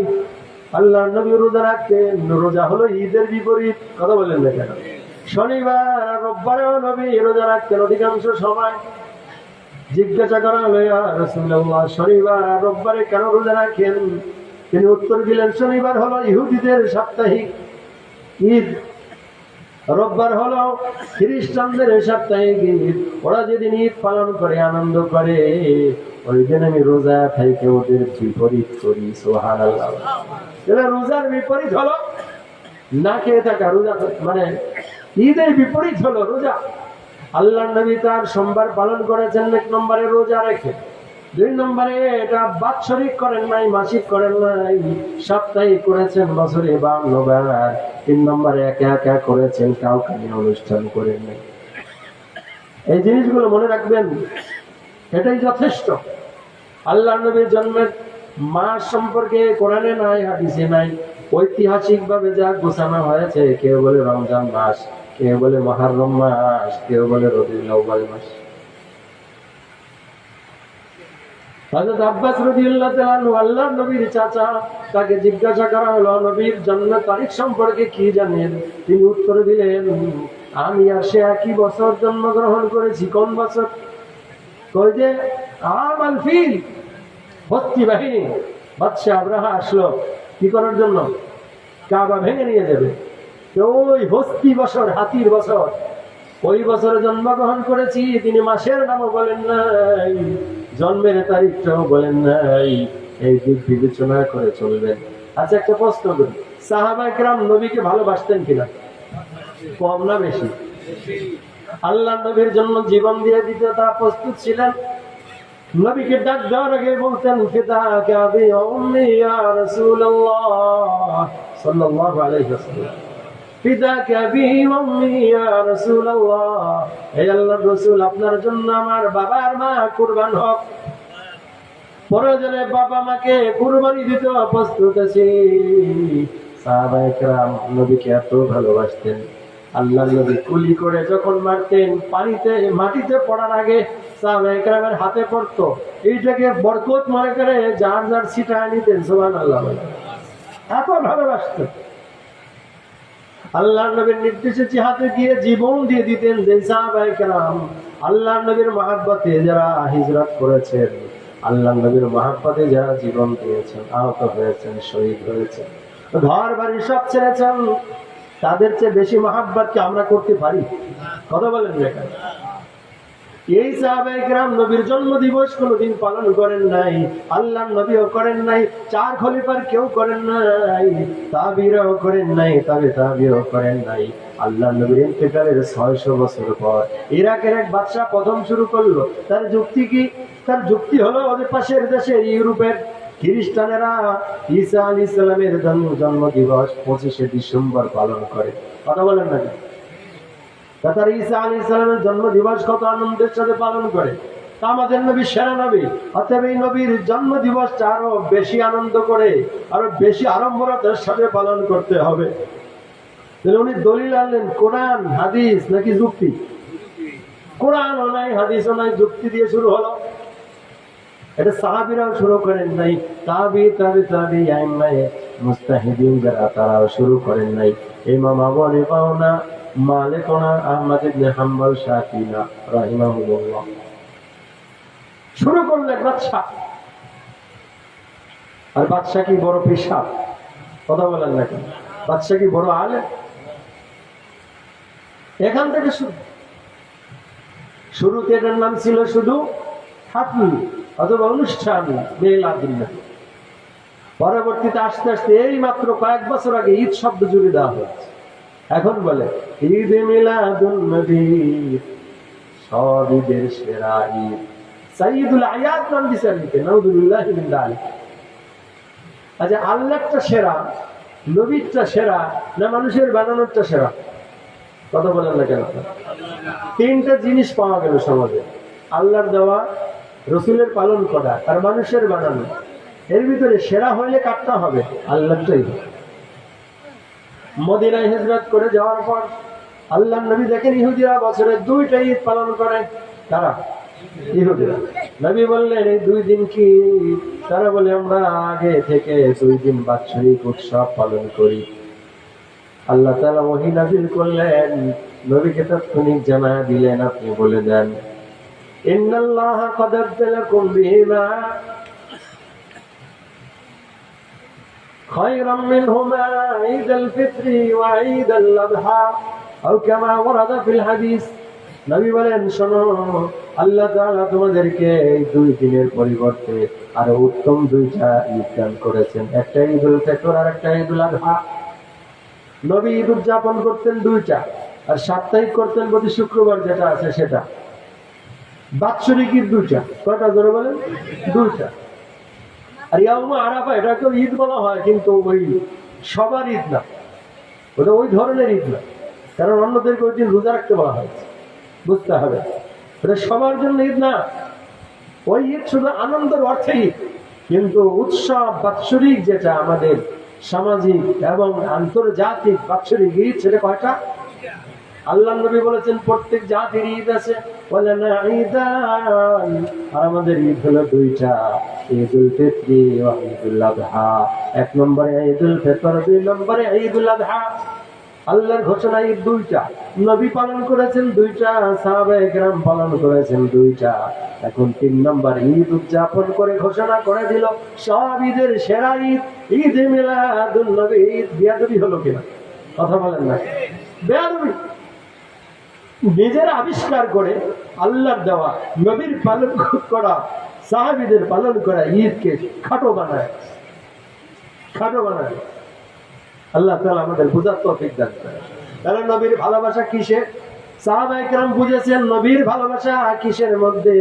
আল্লাহ নবী রোজা রাখতেন। রোজা হলো ঈদের বিপরীত, কথা বলেন না কেন? শনিবার রোববারেও নবী রোজা রাখতেন অধিকাংশ সময়। জিজ্ঞাসা করা হলো, ইয়া রাসূলুল্লাহ, শনিবার আর রোববারে কেন রোজা রাখেন? তিনি উত্তর দিলেন, শনিবার হলো ইহুদিদের সাপ্তাহিক ঈদ, রোববার হলো খ্রিস্টানদের সাপ্তাহিক ঈদ। ওরা যেদিন ঈদ পালন করে, আনন্দ করে, ওই দিন আমি রোজা থেকে ওদের বিপরীত করি। সুবহানাল্লাহ। এটা রোজার বিপরীত হলো না খেয়ে থাকা, রোজা মানে ঈদের বিপরীত হলো রোজা। আল্লাহর নবী তার সোমবার পালন করেছেন 1 নম্বরে রোজা রেখে, 2 নম্বরে এটা বাৎসরিক করেন নাই, মাসিক করেন নাই, সাপ্তাহিক করেছেন বছরে 52 বার। 3 নম্বরে একা একা করেছেন, কাউকে নিয়ে অনুষ্ঠান করেন নাই। এই জিনিসগুলো মনে রাখবেন, এটাই যথেষ্ট। আল্লাহর নবীর জন্মের মাস সম্পর্কে কোরআনে নাই, হাদিসে নাই। ঐতিহাসিক ভাবে যা গোছানো হয়েছে, কেউ বলে রমজান মাস, কেউ বলে মুহররম মাস, কেউ বলে রবিউল আউয়াল মাস। হযরত আব্বাস রাদিয়াল্লাহু তাআলা আনহু আল্লাহর নবীর চাচা, তাকে জিজ্ঞাসা করা হলো নবীর জন্মের তারিখ সম্পর্কে কি জানেন? তিনি উত্তর দিলেন, আমি আর সে একই বছর জন্মগ্রহণ করেছি। কোন বছর? কই যে আমাল ফিল, হস্তি বাহিনী, বাদশা আব্রাহা আসলো কি করার জন্য? কাবা ভেঙে নিয়ে যাবে। ওই হস্তি বছর, হাতির বছর, ওই বছরে জন্মগ্রহণ করেছি। তিনি মাসের নামও বলেন নাই, জন্মের তারিখটাও বলেন নাই। এই দিক বিবেচনা করে চলবেন। আচ্ছা, একটা প্রশ্ন করি, সাহাবায়ে কেরাম নবীকে ভালোবাসতেন কিনা? কম না বেশি? আল্লাহ নবীর জন্য জীবন দিয়ে দিতে তারা প্রস্তুত ছিলেন। নবীকে ডাক দেওয়ার আগে বলতেন, ফিদাকা বি উম্মি ইয়া রাসূলুল্লাহ সাল্লাল্লাহু আলাইহি ওয়াসাল্লাম, ফিদাকা বি উম্মি ইয়া রাসূলুল্লাহ, হে আল্লাহর রাসূল, আপনার জন্য আমার বাবা আর মা কুরবান হোক। প্রয়োজনে বাবা মাকে কুরবানি দিতে প্রস্তুত আছি। সাহাবায়ে কেরাম নবীকে এত ভালোবাসতেন, আল্লাহর নবী কুলি করে যখন মারতেন, পানিতে মাটিতে পড়ার আগে সাহাবায়ে কেরামের হাতে পড়তো, এইটাকে বরকত মনে করে যার যার ছিটায় নিতেন। সুবহানাল্লাহ। এত ভালোবাসতেন। আল্লাহর নবীর নির্দেশে জিহাদে গিয়ে জীবন দিয়ে দিতেন। যে সাহাবায়ে কেরাম আল্লাহর নবীর মহব্বতে যারা হিজরত করেছেন, আল্লাহর নবীর মহব্বতে যারা জীবন দিয়েছেন, আহত হয়েছেন, শহীদ হয়েছেন, ঘর বাড়ি সব ছেড়েছেন, তাদের চেয়ে বেশি মহব্বত কি আমরা করতে পারি? কথা বলেন না? এই সাহাবায়ে কেরাম নবীর জন্ম দিবস কোনদিন পালন করেন নাই, আল্লাহর নবীও করেন নাই, 4 খলিফার কেউ করেন নাই, তাবিরাও করেন নাই, তাবিও করেন নাই। আল্লাহর নবীর ইন্তেকালের 600 বছর পর ইরাকের এক বাদশা প্রথম শুরু করলো। তার যুক্তি কি? তার যুক্তি হলো, ওদের পাশের দেশের ইউরোপের খ্রিস্টানেরা ঈসা আলাইহিস সালামের জন্ম দিবস 25শে ডিসেম্বর পালন করে। কথা বলেন না? তারা ঈসা আলাইহিস সালামের জন্ম দিবস কত আনন্দের সাথে পালন করে। আমাদের নবী সেরা নবী, অতএব এই নবীর জন্ম দিবসটা আরো বেশি আনন্দ করে, আরো বেশি আড়ম্বরতার সাথে পালন করতে হবে। তাহলে উনি দলিল আনলেন কোরআন হাদিস নাকি যুক্তি? কোরআনও নাই, হাদিসও নাই, যুক্তি দিয়ে শুরু হলো। এটা সাহাবীরাও শুরু করেন নাই, তাবি আইম্মায়ে মুস্তাহিদিন যারা, তারাও শুরু করেন নাই। ইমাম আবু হানিফাও না, মালিকও না, আহমদ ইবনে হাম্বল, শাফিঈ না রাহিমাহুল্লাহ। শুরু করলেন বাদশা। আর বাদশা কি বড় পেশাব? কথা বলেন না কেন? বাদশা কি বড় আলেম? এখান থেকে শুরুতে এটার নাম ছিল শুধু হাফল অথবা অনুষ্ঠান, মিলাদুন্নবী। পরবর্তীতে আস্তে আস্তে এই মাত্র কয়েক বছর আগে ঈদ শব্দ জুড়ে দেওয়া হয়েছে। এখন বলে ঈদ মিলাদুন্নবী, সব ঈদের সেরা ঈদ, সাইয়্যিদুল আয়াত নাম দিয়েছেন। নাউযুবিল্লাহি মিন যালিক। আচ্ছা, আল্লাহটা সেরা, নবীটা সেরা, না মানুষের বানানোরটা সেরা? কথা বলেন না কেন? 3টা জিনিস পাওয়া গেল সমাজে, আল্লাহর দেওয়া, রসুলের পালন করা, আর মানুষের বানানো। এর ভিতরে সেরা হইলে কাটতে হবে আল্লাহটাই। মদিনায় হিজরত করে যাওয়ার পর আল্লাহর নবী দেখেন ইহুদিরা বছরে 2টা ঈদ পালন করে। তারা ইহুদিরা, নবী বললেন এই 2 দিন কি? তারা বলে আমরা আগে থেকে 2 দিন বাৎসরিক উৎসব পালন করি। আল্লাহ তাআলা ওহী নাযিল করলেন, নবীকে তাৎক্ষণিক জানা দিলেন, আপনি বলে দেন ইন্নাল্লাহা ক্বাদ আবদালাকুম বিহিমা খায়রাম মিনহুমা ঈদুল ফিত্রি ওয়া ঈদুল আযহা আও কামা ওয়ারাদা ফিল হাদিস। নবী বলেন, শোনো, আল্লাহ তাআলা তোমাদেরকে এই দুই দিনের পরিবর্তে আরো উত্তম দুইটা ঈদ দান করেছেন, একটা ঈদুল ফিতর আর একটা ঈদুল আযহা। নবী ঈদ উদযাপন করতেন দুইটা, আর সাপ্তাহিক করতেন প্রতি শুক্রবার যেটা আছে সেটা। বাৎসরিক ঈদ দুইটা। কয়টা ধরে বলেন? দুইটা। আর ইয়াউমে আরাফা এটাকে ঈদ বলা হয়, কিন্তু ওই সবার ঈদ না, ওটা ওই ধরনের ঈদ না, কারণ অন্যদেরকে ওই দিন রোজা রাখতে বলা হয়েছে, বুঝতে হবে। এটা সবার জন্য ঈদ না, ওই ঈদ শুধু আনন্দের অর্থে ঈদ, কিন্তু উৎসব বাৎসরিক যেটা আমাদের সামাজিক এবং আন্তর্জাতিক বাৎসরিক ঈদ, সেটা কয়টা? আল্লাহ নবী বলেছেন প্রত্যেক জাতির ঈদ আছে, বলেন ঈদান, আর আমাদের ঈদ হলো দুইটা, ঈদুল ফিত্রি ও ঈদুল আযহা। এক নম্বরে ঈদুল ফিতর, দুই নম্বরে ঈদুল আযহা। আল্লাহর ঘোষণা ঈদ দুইটা, নবী পালন করেছেন দুইটা, সাহাবায়ে কেরাম পালন করেছেন দুইটা। এখন তিন নম্বর ঈদ উদযাপন করে ঘোষণা করে দিল সব ঈদের সেরা ঈদ, ঈদ মিলাদুন নবী। ঈদ বিয়াদবি হলো কিনা? কথা বলেন না, বেয়াদবি। নিজের আবিষ্কার করে আল্লাহর দেওয়া নবীর পালন করা, সাহাবীদের পালন করা ঈদকে খাটো বানায়, খাটো বানায়। আল্লাহ তাআলা আমাদের বুঝার তৌফিক দান করেন। তাহলে নবীর ভালোবাসা কিসে? সাহাবায়ে কেরাম বুঝেছেন নবীর ভালোবাসা কিসের মধ্যে?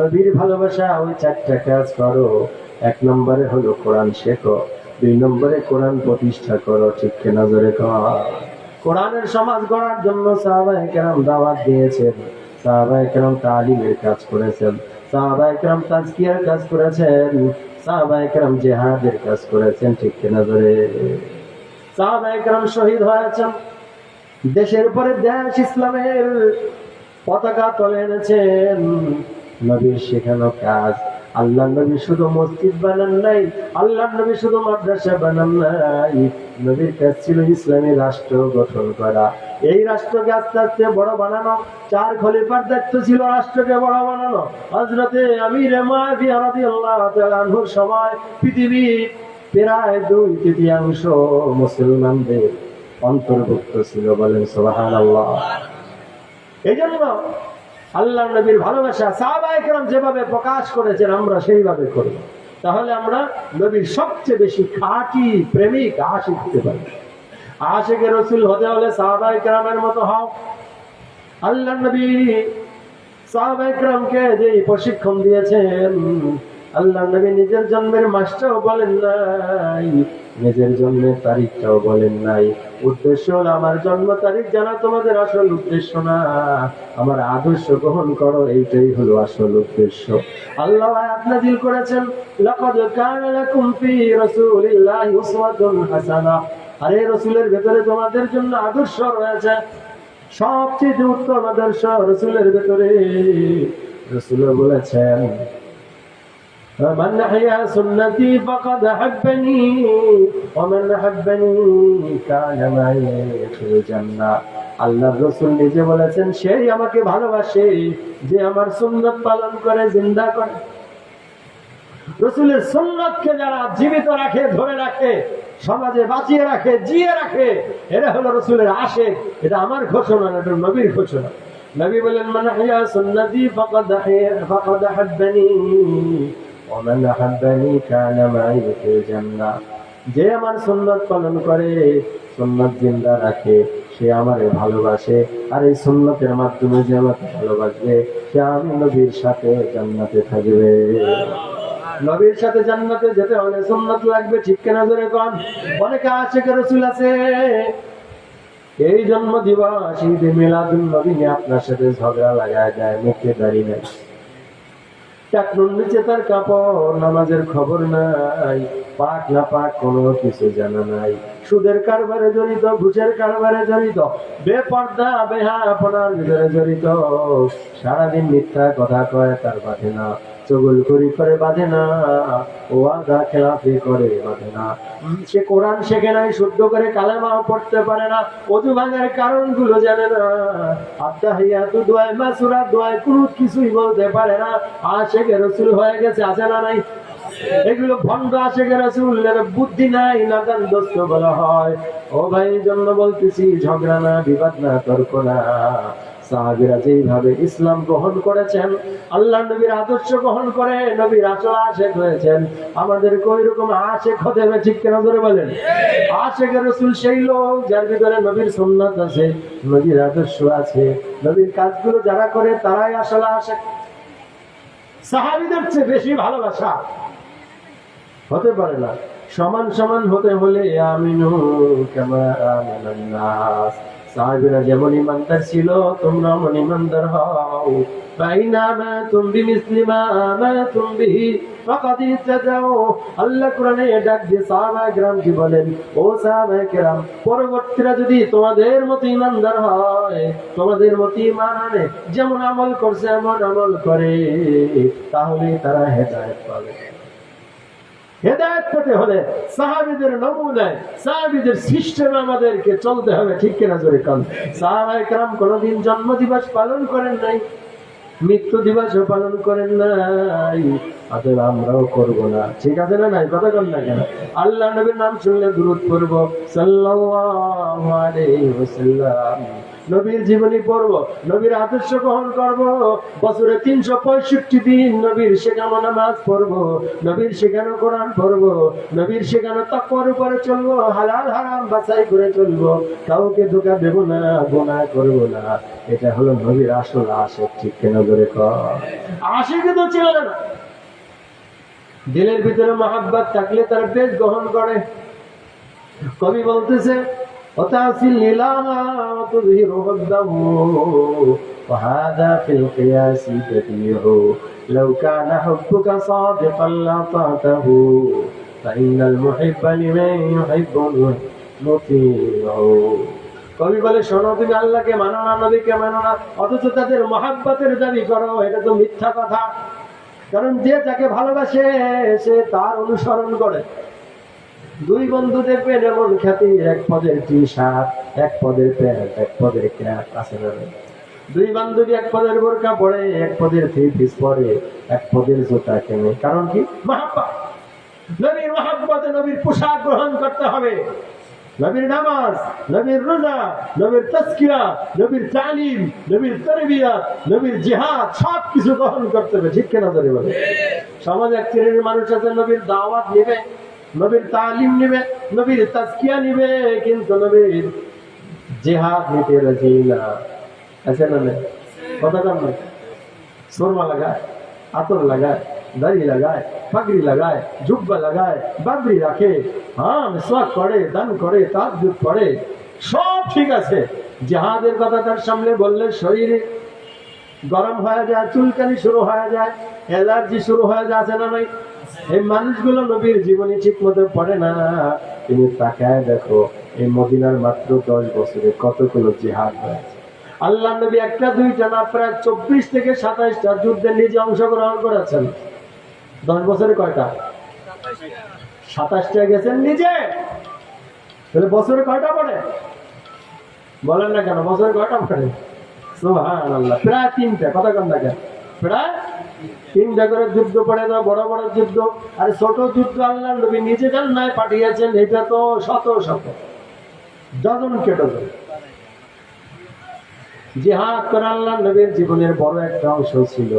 নবীর ভালোবাসা ওই চারটা কাজ করো। এক নম্বরে হলো কোরআন শেখো, দুই নম্বরে কোরআন প্রতিষ্ঠা করো, ঠিক কিনা জোরে কর। কোরআনের সমাজ গড়ার জন্য সাহাবায়ে কেরাম দাওয়াত দিয়েছেন, সাহাবায়ে কেরাম তালিমের কাজ করেছেন, সাহাবায়ে কেরাম তাজকিয়ার কাজ করেছেন, সাহাবায়ে কেরাম জিহাদের কাজ করেছেন, ঠিক কিনা জোরে। সাহাবায়ে কেরাম শহীদ হয়েছেন, দেশের পরে দেশ ইসলামের পতাকা তুলে এনেছেন। নবীর শেখানো কাজ। আল্লাহ নবী শুধু মসজিদ বানান নাই, আল্লাহ নবী শুধু মাদ্রাসা বানান নাই, নবীর কাজ ছিল ইসলামী রাষ্ট্র গঠন করা। এই রাষ্ট্রকে আস্তে আস্তে বড় বানানো। চার খলিফার দায়িত্ব ছিল রাষ্ট্রকে বড় বানানো। হযরতে আমির মুআবিয়া রাদিয়াল্লাহু তাআলা আনহুর সময় পৃথিবীর প্রায় 2/3 মুসলমানদের অন্তর্ভুক্ত ছিল, বলেন সুবহানাল্লাহ। এই জন্য আল্লাহ নবীর ভালোবাসা সাহাবায়ে কেরাম যেভাবে প্রকাশ করেছেন আমরা সেইভাবে করব, তাহলে আমরা নবীর সবচেয়ে বেশি খাঁটি প্রেমিক আশিক হতে পারি। আশিকে রাসূল হতে হলে সাহাবায়ে কেরামের মতো হও। আল্লাহ নবী সাহাবায়ে কেরামকে যে প্রশিক্ষণ দিয়েছেন, আল্লাহ নবী নিজের জন্মের মাসটাও বলেন নাই, নিজের জন্মের তারিখটাও বলেন নাই। উদ্দেশ্য হলো আমার জন্ম তারিখ জানা তোমাদের আসল উদ্দেশ্য না, আমার আদর্শ গ্রহণ করো, এইটাই হলো আসল উদ্দেশ্য। আল্লাহ আয়াত নাযিল করেছেন, লাকাদ কানা লাকুম ফি রাসূলিল্লাহি উসওয়াতুন হাসানাহ। আরে রাসূলের ভেতরে তোমাদের জন্য আদর্শ রয়েছে, সবচেয়ে উত্তম আদর্শ রাসূলের ভেতরে। রাসূল বলেছেন, من أحيا سنتي فقد أحبني ومن أحبني كان معي في الجنة। আল্লাহর রাসূল নিজে বলেছেন, সেই আমাকে ভালোবাসে যে আমার সুন্নাত পালন করে, জিন্দা করে। রাসূলের সুন্নাতকে যারা জীবিত রাখে, ধরে রাখে, সমাজে বাঁচিয়ে রাখে, জিয়ে রাখে, এরা হলো রাসূলের আশিক। এটা আমার ঘোষণা না, এটা নবীর ঘোষণা। নবী বলেন, মান আহইয়া সুন্নতি ফাকাদ আহাব্বানি ওমান আহাব্বানি কানা মাই ফিল জান্নাহ। যে আমার সুন্নাত পালন করে, সুন্নাত জিন্দা রাখে, সে আমারে ভালোবাসে, আর এই সুন্নাতের মাধ্যমে যে আমাকে ভালোবাসবে, সে আমি নবীর সাথে জান্নাতে থাকবে। নবীর সাথে জান্নাতে যেতে হলে সুন্নাত লাগবে, ঠিক কিনা জোরে কোন। অনেকে আশিক রাসূল আছে, এই জন্ম দিবস ঈদে মিলাদুন নবী নিয়ে আপনার সাথে ঝগড়া লাগায় যায়, মুখে দাঁড়িয়ে নেয়, টাকনুর নিচে তার কাপড়, নামাজের খবর নাই, পাক না পাক কোনো কিছু জানা নাই, সুদের কারবারে জড়িত, ঘুষের কারবারে জড়িত, বেপর্দা বেহায়াপনার ভিতরে জড়িত, সারাদিন মিথ্যা কথা কয়, তার বাঁধে না। চগলখড়ি করে বাঁধে না, ওয়াদা খেলাফি করে বাঁধে না। সে কোরআন শেখে নাই, শুদ্ধ করে কালেমাও পড়তে পারে না, ওযু ভাঙার কারণগুলো জানে না, আত্তাহিয়াতু দোয়া, মাসুরা দোয়া কোনো কিছুই বলতে পারে না। আশিকে রাসূল হয়ে গেছে, আছে না নাই? এগুলো ভণ্ড আশিকে রাসূলের বুদ্ধি নাই, নাদান দোস্ত বলা হয়। ও ভাই, এই জন্য বলতেছি, ঝগড়া না, বিবাদ না, তর্ক না। সাহাবীরা যেইভাবে ইসলাম গ্রহণ করেছেন, আল্লাহ নবীর আদর্শ গ্রহণ করে নবীর আসল আশিক হয়েছেন, আমাদেরকে ওই রকম আশিক হতে হবে। ঠিক কেন ধরে বলেন? আশিকে রাসূল সেই লোক যার ভিতরে নবীর সুন্নাত আছে, নবীর আদর্শ আছে, নবীর কাজগুলো যারা করে তারাই আসল আশিক। সাহাবীদের চেয়ে বেশি ভালোবাসা হতে পারে না। সমান সমান হতে হলে আমিনু কামা আমানান নাস, সাহাবীরা যেমন ইমানদার ছিল তোমরা মন ইমানদার হও। বাইনামা তুম বিমিসলি মা আমাতুম বিহি ফাকাদ ইত্তাদাউ। আল্লাহ কোরআনে ডাক দিয়ে সাহাবায়ে কেরাম কি বলেন? ও সাহাবায়ে কেরাম, পরবর্তীরা যদি তোমাদের মতো ইমানদার হয়, তোমাদের মতো ঈমান আনে, যেমন আমল করছে এমন আমল করে, তাহলে তারা হেদায়েত পাবে। হেদায়েত পেতে হলে সাহাবীদের নমুনায়, সাহাবীদের সিস্টেমে আমাদেরকে চলতে হবে। ঠিক কিনা জোরে কান? সাহাবায়ে কেরাম কোনদিন জন্মদিবস পালন করেন নাই, মৃত্যু দিবসও পালন করেন নাই, অতএব আমরাও করব না। ঠিক আছে না? নাই কথা কন না কেন? আল্লাহ নবীর নাম শুনলে দুরূদ পড়ব, সাল্লাল্লাহু আলাইহি ওয়াসাল্লাম। নবীর জীবনী পড়ব, নবীর আদর্শ গ্রহণ করব, বছরে 365 দিন নবীর শেখানো নামাজ পড়ব, নবীর শেখানো কোরআন পড়ব, নবীর শেখানো তাকওয়ার উপরে চলব, হালাল হারাম বাছাই করে চলব, কাউকে ধোঁকা দেব না, গুনাহ করব না। এটা হলো নবীর আসল আশিক। ঠিক কেন করে কর? আশিকে তো চলে না, দিলের ভিতরে মহব্বত থাকলে তার পেট গ্রহণ করে। কবি বলতেছে, وتعصي الإله وتظهر حبه وهذا في القياس بديع لو كان حبك صادقا لأطعته فإن المحب لمن يحب مطيع। কবি বলে, শোনো, তুমি আল্লাহকে মানো না, নবীকে মানো না, অথচ তাদের মহব্বতের দাবি করো, এটা তো মিথ্যা কথা। কারণ যে যাকে ভালোবাসে সে তার অনুসরণ করে। দুই বন্ধু দেখবেন এমন খ্যাতি, এক পদের টি শার্ট, এক পদের প্যান্ট, এক পদের ক্যাপ, আছে না? দুই বান্ধবী এক পদের বোরকা পরে, এক পদের থ্রি পিস পরে, এক পদের জুতা কেনে। কারণ কি? মহব্বত। নবীর মহব্বতে নবীর পোশাক গ্রহণ করতে হবে, নবীর নামাজ, নবীর রোজা, নবীর তাজকিয়া, নবীর তালিম, নবীর তারবিয়াত, নবীর জিহাদ, সবকিছু গ্রহণ করতে হবে। ঠিক কেনা ধরে বলে? সমাজে এক শ্রেণীর মানুষ আছে, নবীর দাওয়াত নেবে, নবীর তালিম নিবে, নবীর তাজকিয়া নিবে, কিন্তু নবীর জিহাদ নিতে রাজি না। আছে না? কথা কম না? সুরমা লাগায়, আতর লাগায়, দাড়ি লাগায়, পাগড়ি লাগায়, জুব্বা লাগায়, বাবরি রাখে, হ্যাঁ, মিসওয়াক করে, দান করে, তাহাজ্জুদ পড়ে, সব ঠিক আছে। জিহাদের কথা তার সামনে বললে শরীরে গরম হয়ে যায়, চুলকানি শুরু হয়ে যায়, অ্যালার্জি শুরু হয়ে যায়। আছে না নাই? এই মানুষগুলো নবীর জীবনী ঠিক মতো পড়ে না। তুমি তাকায় দেখো, এই মদিনার মাত্র 10 বছরে কতগুলো জিহাদ হয়েছে। আল্লাহ নবী একটা দুইটা না, প্রায় 24 থেকে 27টা যুদ্ধে নিজে অংশগ্রহণ করেছেন। 10 বছরে কয়টা? 27টা গেছেন নিজে। তাহলে বছরে কয়টা পড়ে? বলেন না কেন? বছরে কয়টা পড়ে? সুবহানাল্লাহ, প্রায় 3টা। কথা কন না কেন? প্রায় 3টা করে যুদ্ধ পড়ে না, বড় বড় যুদ্ধ। আর ছোট যুদ্ধ আল্লাহ নবী নিজে জান্নাতে পাঠিয়েছেন, এটা তো শত শত, ডজন কে ডজন। জিহাদ করা আল্লাহ নবীর জীবনের বড় একটা অংশ ছিল,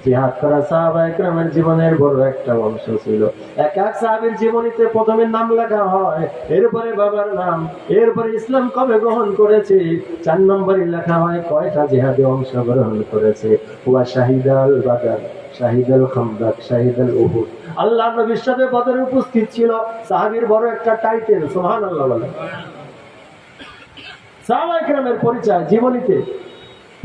জিহাদ করা সাহাবায়ে কেরামের জীবনের বড় একটা অংশ ছিল। এক এক সাহাবীর জীবনীতে প্রথমে নাম লেখা হয়, এরপরে বাবার নাম, এরপরে ইসলাম কবে গ্রহণ করেছে, 4 নম্বরে লেখা হয় কয়টা জিহাদে অংশগ্রহণ করেছে। ওয়া শাহিদাল বাদর, শাহিদাল খান্দক, শাহিদাল উহুদ। আল্লাহ নবীর সাথে বদরে উপস্থিত ছিল। সাহাবীর বড় একটা টাইটেল, সুবহানাল্লাহ বলেন। সাহাবায়ে কেরামের পরিচয় জীবনীতে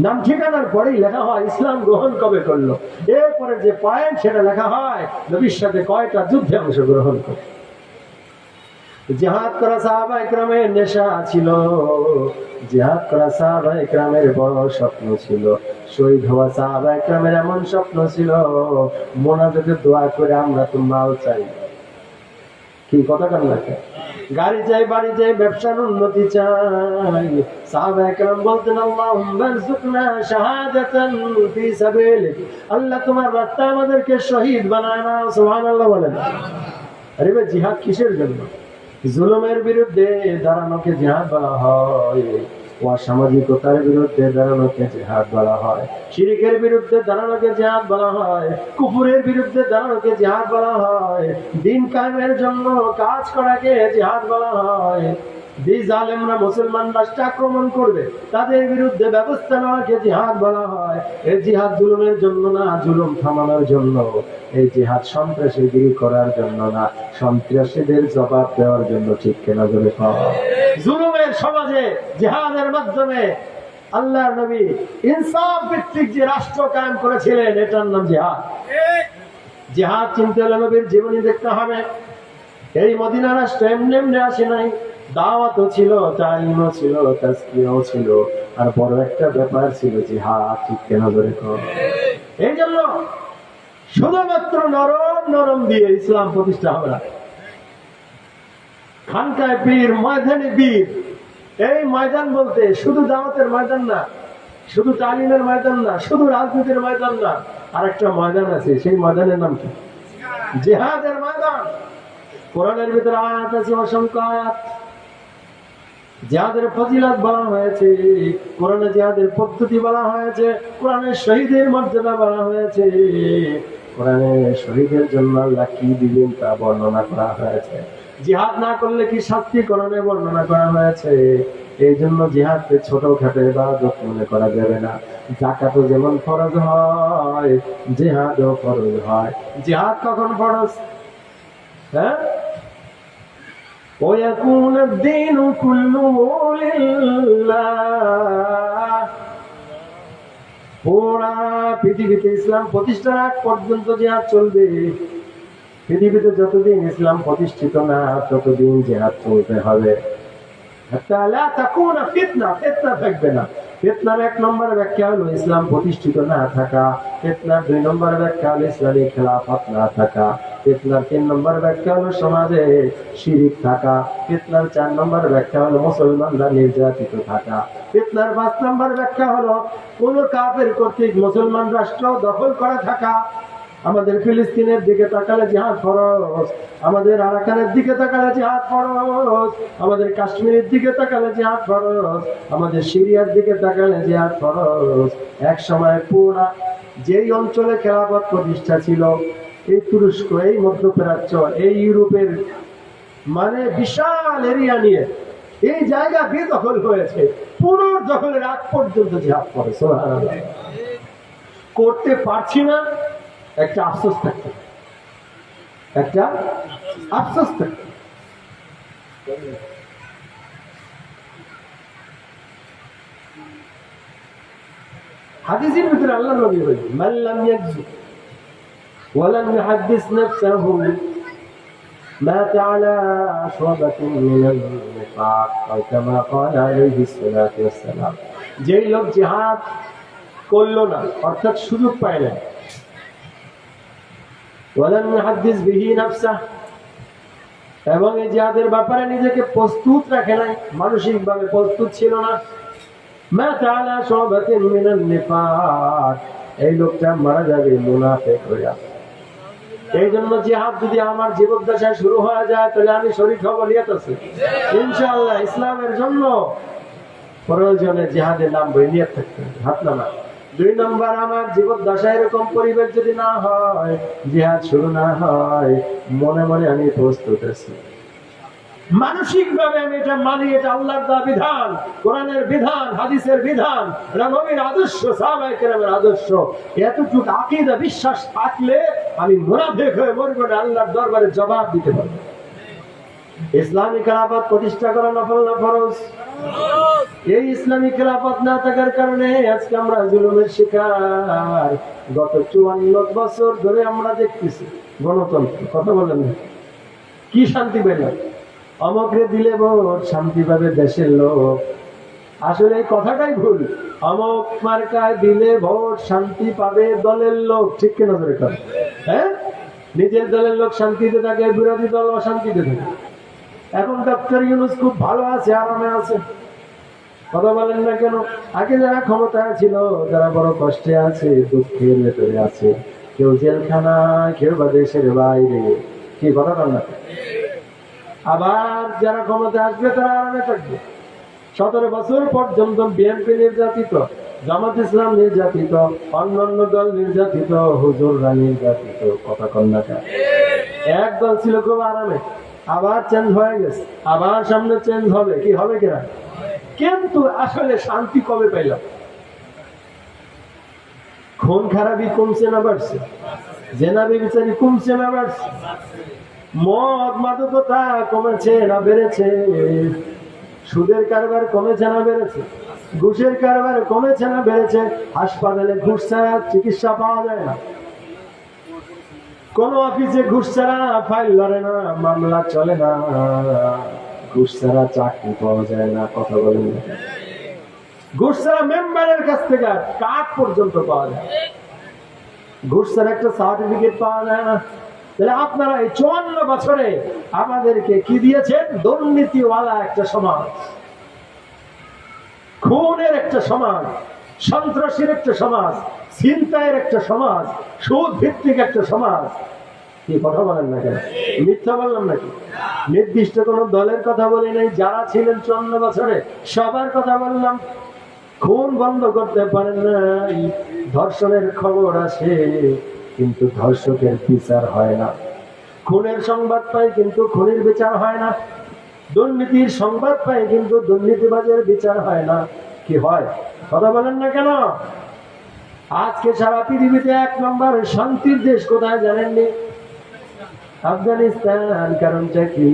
নাম ঠিকানার পরেই লেখা হয় ইসলাম গ্রহণ কবে করলো। এরপরে যে পয়েন্ট সেটা লেখা হয় নবীর সাথে কয়টা যুদ্ধে অংশগ্রহণ করে। জিহাদ করা সাহাবায়ে কেরামের নেশা ছিল, জিহাদ করা সাহাবায়ে কেরামের বড় স্বপ্ন ছিল। শহীদ হওয়া সাহাবায়ে কেরামের এমন স্বপ্ন ছিল, মোনাজাতে দোয়া করে আমরা তো মাল চাই, কি কথা কান লাগে, গাড়ি চাই, বাড়ি চাই, ব্যবসার উন্নতি চাই। সাহাবায়ে কেরাম বলতেন আল্লাহুম্মা রযুকনা শাহাদাতান ফি সাবিলিক, আল্লাহ তোমার রাস্তায় আমাদেরকে শহীদ বানায় না। সুবহানাল্লাহ বলেন। আরে ভাই, জিহাদ কিসের জন্য? জুলুমের বিরুদ্ধে দাঁড়ানোকে জিহাদ বলা হয়, অসামাজিকতার বিরুদ্ধে দাঁড়ানোকে জিহাদ বলা হয়, শিরকের বিরুদ্ধে দাঁড়ানোকে জিহাদ বলা হয়, কুফরের বিরুদ্ধে দাঁড়ানোকে জিহাদ বলা হয়, দ্বীন কায়েমের জন্য কাজ করাকে জিহাদ বলা হয়। যে জালেমরা মুসলমান রাষ্ট্র আক্রমণ করবে তাদের বিরুদ্ধে ব্যবস্থা নেওয়াকে জিহাদ বলা হয়। এই জিহাদ জুলুমের জন্য না, জুলুম থামানোর জন্য। এই জিহাদ সন্ত্রাসীগিরি করার জন্য না, সন্ত্রাসীদের জবাব দেওয়ার জন্য। ঠিক কেনা জোরে কও। জুলুমের সমাজে জিহাদের মাধ্যমে আল্লাহর নবী ইনসাফ ভিত্তিক যে রাষ্ট্র কায়েম করেছিলেন, এটার নাম জিহাদ। জিহাদ চিনতে হলে নবীর জীবনী দেখতে হবে। এই মদিনা রাষ্ট্র এমনি এমনি আসে নাই, দাওয়াতও ছিল, তালিমও ছিল, তাজকিয়াও ছিল, আর বড় একটা ব্যাপার ছিল জিহাদ। ঠিক কেন ধরে কর। এই জন্য শুধুমাত্র নরম নরম দিয়ে ইসলাম প্রতিষ্ঠা হবে না। খানকায় পীর, ময়দানে বীর। এই ময়দান বলতে শুধু দাওয়াতের ময়দান না, শুধু তালিমের ময়দান না, শুধু রাজনীতির ময়দান না, আর একটা ময়দান আছে, সেই ময়দানের নাম কি? জিহাদের ময়দান। কোরআনের ভিতরে আয়াত আছে, অসংখ্য আয়াত। জিহাদের ফজিলত বলা হয়েছে, কোরআনে জিহাদের পদ্ধতি বলা হয়েছে, কোরআনে শহীদের মর্যাদা বলা হয়েছে, কোরআনে শহীদের জন্য আল্লাহ কি দিবেন তা বর্ণনা করা হয়েছে। জিহাদ না করলে কি শাস্তি কোরআনে বর্ণনা করা হয়েছে। এই জন্য জিহাদকে ছোটখাটো ইবাদত মনে করা যাবে না। যাকাতও যেমন ফরজ হয়, জিহাদও ফরজ হয়। জিহাদ কখন ফরজ? হ্যাঁ, ويكون الدين كله لله। পুরা পৃথিবীতে ইসলাম প্রতিষ্ঠার আগ পর্যন্ত জিহাদ চলবে। পৃথিবীতে যতদিন ইসলাম প্রতিষ্ঠিত না, ততদিন জিহাদ চলতে হবে। ফিতনা থাকবে না। ফিতনার 1 নম্বর ব্যাখ্যা হলো ইসলাম প্রতিষ্ঠিত না থাকা। ফিতনার 2 নম্বর ব্যাখ্যা হলো ইসলামী খেলাফত না থাকা। ফিতনার 3 নম্বর ব্যাখ্যা হলো সমাজে শিরিক থাকা। ফিতনার 4 নম্বর ব্যাখ্যা হলো মুসলমানরা নির্যাতিত থাকা। ফিতনার 5 নম্বর ব্যাখ্যা হলো কোন কাফের কর্তৃক মুসলমান রাষ্ট্র দখল করা থাকা। আমাদের ফিলিস্তিনের দিকে তাকালে জিহাদ ফরজ, আমাদের আরাকানের দিকে তাকালে জিহাদ ফরজ, আমাদের কাশ্মীরের দিকে তাকালে জিহাদ ফরজ, আমাদের সিরিয়ার দিকে তাকালে জিহাদ ফরজ। এক সময় পুরা যেই অঞ্চলে খেলাফত প্রতিষ্ঠা ছিল, এই তুরস্ক, এই মধ্যপ্রাচ্য, এই ইউরোপের মানে বিশাল এরিয়া নিয়ে এই জায়গা বেদখল হয়েছে, পুনর্দখলের আগ পর্যন্ত জিহাদ ফরজ। সুবহানাল্লাহ। করতে পারছি না, একটা আফসোস থাকতে, একটা আফসোস থাকতে। হাদিসের ভিতরে আল্লাহর নবী বলেন, মান লাম ইয়াকযু ওয়া লাম ইউহাদ্দিস নাফসাহু মাতা আলা শুবাতিন মিনাল নিফাক, আও কামা ক্বালা আলাইহিস সালাতু ওয়াস সালাম। যেই লোক জিহাদ করলো না, অর্থাৎ সুযোগ পায় না, ওয়ালাম ইউহাদ্দিস বিহি নাফসাহ, এবং এই জিহাদের ব্যাপারে নিজেকে প্রস্তুত রাখে নাই, মানসিকভাবে প্রস্তুত ছিল না, মাতা আলা শুবাতিন মিনাল নিফাক, এই লোকটা মারা যাবে মুনাফিক হইয়া। এই জন্য জিহাদ যদি আমার জীবদ্দশায় শুরু হয়ে যায়, তাহলে আমি শরীক হব, নিয়ত আছে ইনশাআল্লাহ। ইসলামের জন্য প্রয়োজনে জিহাদের নাম বই, নিয়ত থাকতে হবে, হাত নামা। 2 নম্বর, আমার জীবদ্দশায় এরকম পরিবেশ যদি না হয়, জিহাদ শুরু না হয়, মনে মনে আমি প্রস্তুত আছি, মানসিক ভাবে আমি এটা মানি, এটা আল্লাহর দেওয়া বিধান, কোরআনের বিধান, হাদিসের বিধান, নবীর আদর্শ, সাহাবায়ে কেরামের আদর্শ। এতটুকু আকীদা বিশ্বাস থাকলে আমি মুনাফিক হয়ে মরব না, আল্লাহর দরবারে জবাব দিতে পারব। ইসলামী খেলাফত প্রতিষ্ঠা করা নফল না ফরজ? এই ইসলামী খেলাফত না থাকার কারণে আজকে আমরা জুলুমের শিকার। গত 54 বছর ধরে আমরা দেখতেছি গণতন্ত্র, কথা বলেন না, কি শান্তি পেলাম, অমকরে দিলে ভোট, শান্তি পাবে দেশের লোক। আসলে এই কথাটাই ভুল। অমুক মার্কায় দিলে ভোট শান্তি পাবে দলের লোক, ঠিক কিনা ধরে কর? হ্যাঁ, নিজের দলের লোক শান্তিতে থাকে, বিরোধী দল অশান্তিতে থাকে। এখন ডক্টর ইউনূস খুব ভালো আছে, আরামে আছে, কথা বলেন না কেন? আগে যারা ক্ষমতায় ছিল, যারা বড় কষ্টে আছে, দুঃখের ভেতরে আছে, কেউ জেলখানা, কেউ বা দেশের বাইরে, কি কথা বল না? আবার যারা ক্ষমতায় আসবে তারা আরামে থাকবে। 17 বছর পর্যন্ত বিএনপি নির্যাতিত, জামাত ইসলাম নির্যাতিত, অন্যান্য দল নির্যাতিত, হুজুররা নির্যাতিত, কথা কন্যা। এক দল ছিল খুব আরামে, আবার চেঞ্জ হয়ে গেছে, আবার সামনে চেঞ্জ হবে, কি হবে কিনা? কিন্তু আসলে শান্তি কবে পাইলাম? খুন খারাপি কমছে না বাড়ছে? জেনাবি বিচারি কমছে না বাড়ছে? মদ মাদকতা কমেছে না বেড়েছে? সুদের কারবার কমেছে না বেড়েছে? ঘুষের কারবার কমেছে না বেড়েছে? হাসপাতালে ঘুষ ছাড়া চিকিৎসা পাওয়া যায় না, কোন অফিসে ঘুষ ছাড়া ফাইল লড়ে না, মামলা চলে না, ঘুষ ছাড়া চাকরি পাওয়া যায় না, কথা বলেন না? ঘুষ ছাড়া মেম্বারের কাছ থেকে কার্ড পর্যন্ত পাওয়া যায়, ঘুষ ছাড়া একটা সার্টিফিকেট পাওয়া যায় না। তাহলে আপনারা এই 54 বছরে আমাদেরকে কি দিয়েছেন? দুর্নীতিওয়ালা একটা সমাজ, খুনের একটা সমাজ, সন্ত্রাসীর একটা সমাজ, ছিনতাইয়ের একটা সমাজ, সুদ ভিত্তিক একটা সমাজ। কি কথা বলেন না কেন? মিথ্যা বললাম নাকি? নির্দিষ্ট কোন দলের কথা বলি নাই, যারা ছিলেন 54 বছরে সবার কথা বললাম। খুন বন্ধ করতে পারেন নাই, ধর্ষণের খবর আসে কিন্তু ধর্ষকের বিচার হয় না, খুনের সংবাদ পাই কিন্তু খুনির বিচার হয় না, দুর্নীতির সংবাদ পাই কিন্তু দুর্নীতিবাজের বিচার হয় না। কি হয়? কথা বলেন না কেন? আজকে সারা পৃথিবীতে 1 নম্বর শান্তির দেশ কোথায় জানেননি? আফগানিস্তান। কারণটা কি?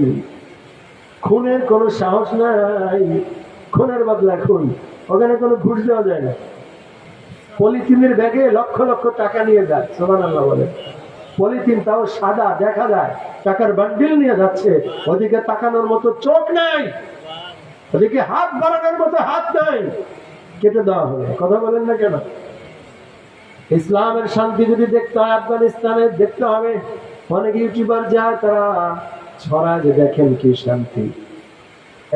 খুনের কোনো সাহস নাই, খুনের বদলা খুন, ওখানে কোনো ঘুষ দেওয়া যায় না। পলিথিনের ব্যাগে লক্ষ লক্ষ টাকা নিয়ে যায়, সুবহানাল্লাহ বলে। পলিথিন তাও সাদা, দেখা যায় টাকার বান্ডিল নিয়ে যাচ্ছে, ওদিকে তাকানোর মতো চোখ নাই, ওদিকে হাত বাড়ানোর মতো হাত নাই, কেটে দেওয়া হবে। কথা বলেন না কেন? ইসলামের শান্তি যদি দেখতে হয় আফগানিস্তানে, দেখতে হবে। অনেক ইউটিউবার যায়, তারা ছড়ায় যে দেখেন কি শান্তি,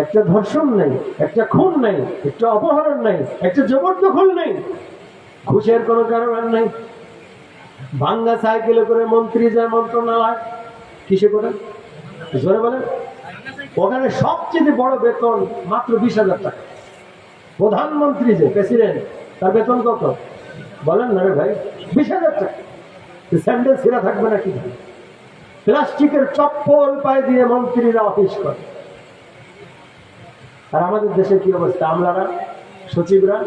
একটা ধর্ষণ নেই, একটা খুন নেই, একটা অপহরণ নেই, একটা জবরদখল নেই, ঘুষের কোনো কারবার নেই। ভাঙ্গা সাইকেলে করে মন্ত্রী যায় মন্ত্রণালয়, কিসে করে? জোরে বলেন। ওখানে সবচেয়ে বড় বেতন মাত্র 20,000 টাকা। প্রধানমন্ত্রী যে প্রেসিডেন্ট, তার বেতন কত বলেন না রে ভাই? 20,000 টাকা। স্যান্ডেল ছিঁড়া থাকবে নাকি? প্লাস্টিকের চপ্পল পায়ে দিয়ে মন্ত্রীরা অফিস করে। আর আমাদের দেশে কি অবস্থা? আমলারা, সচিবরা,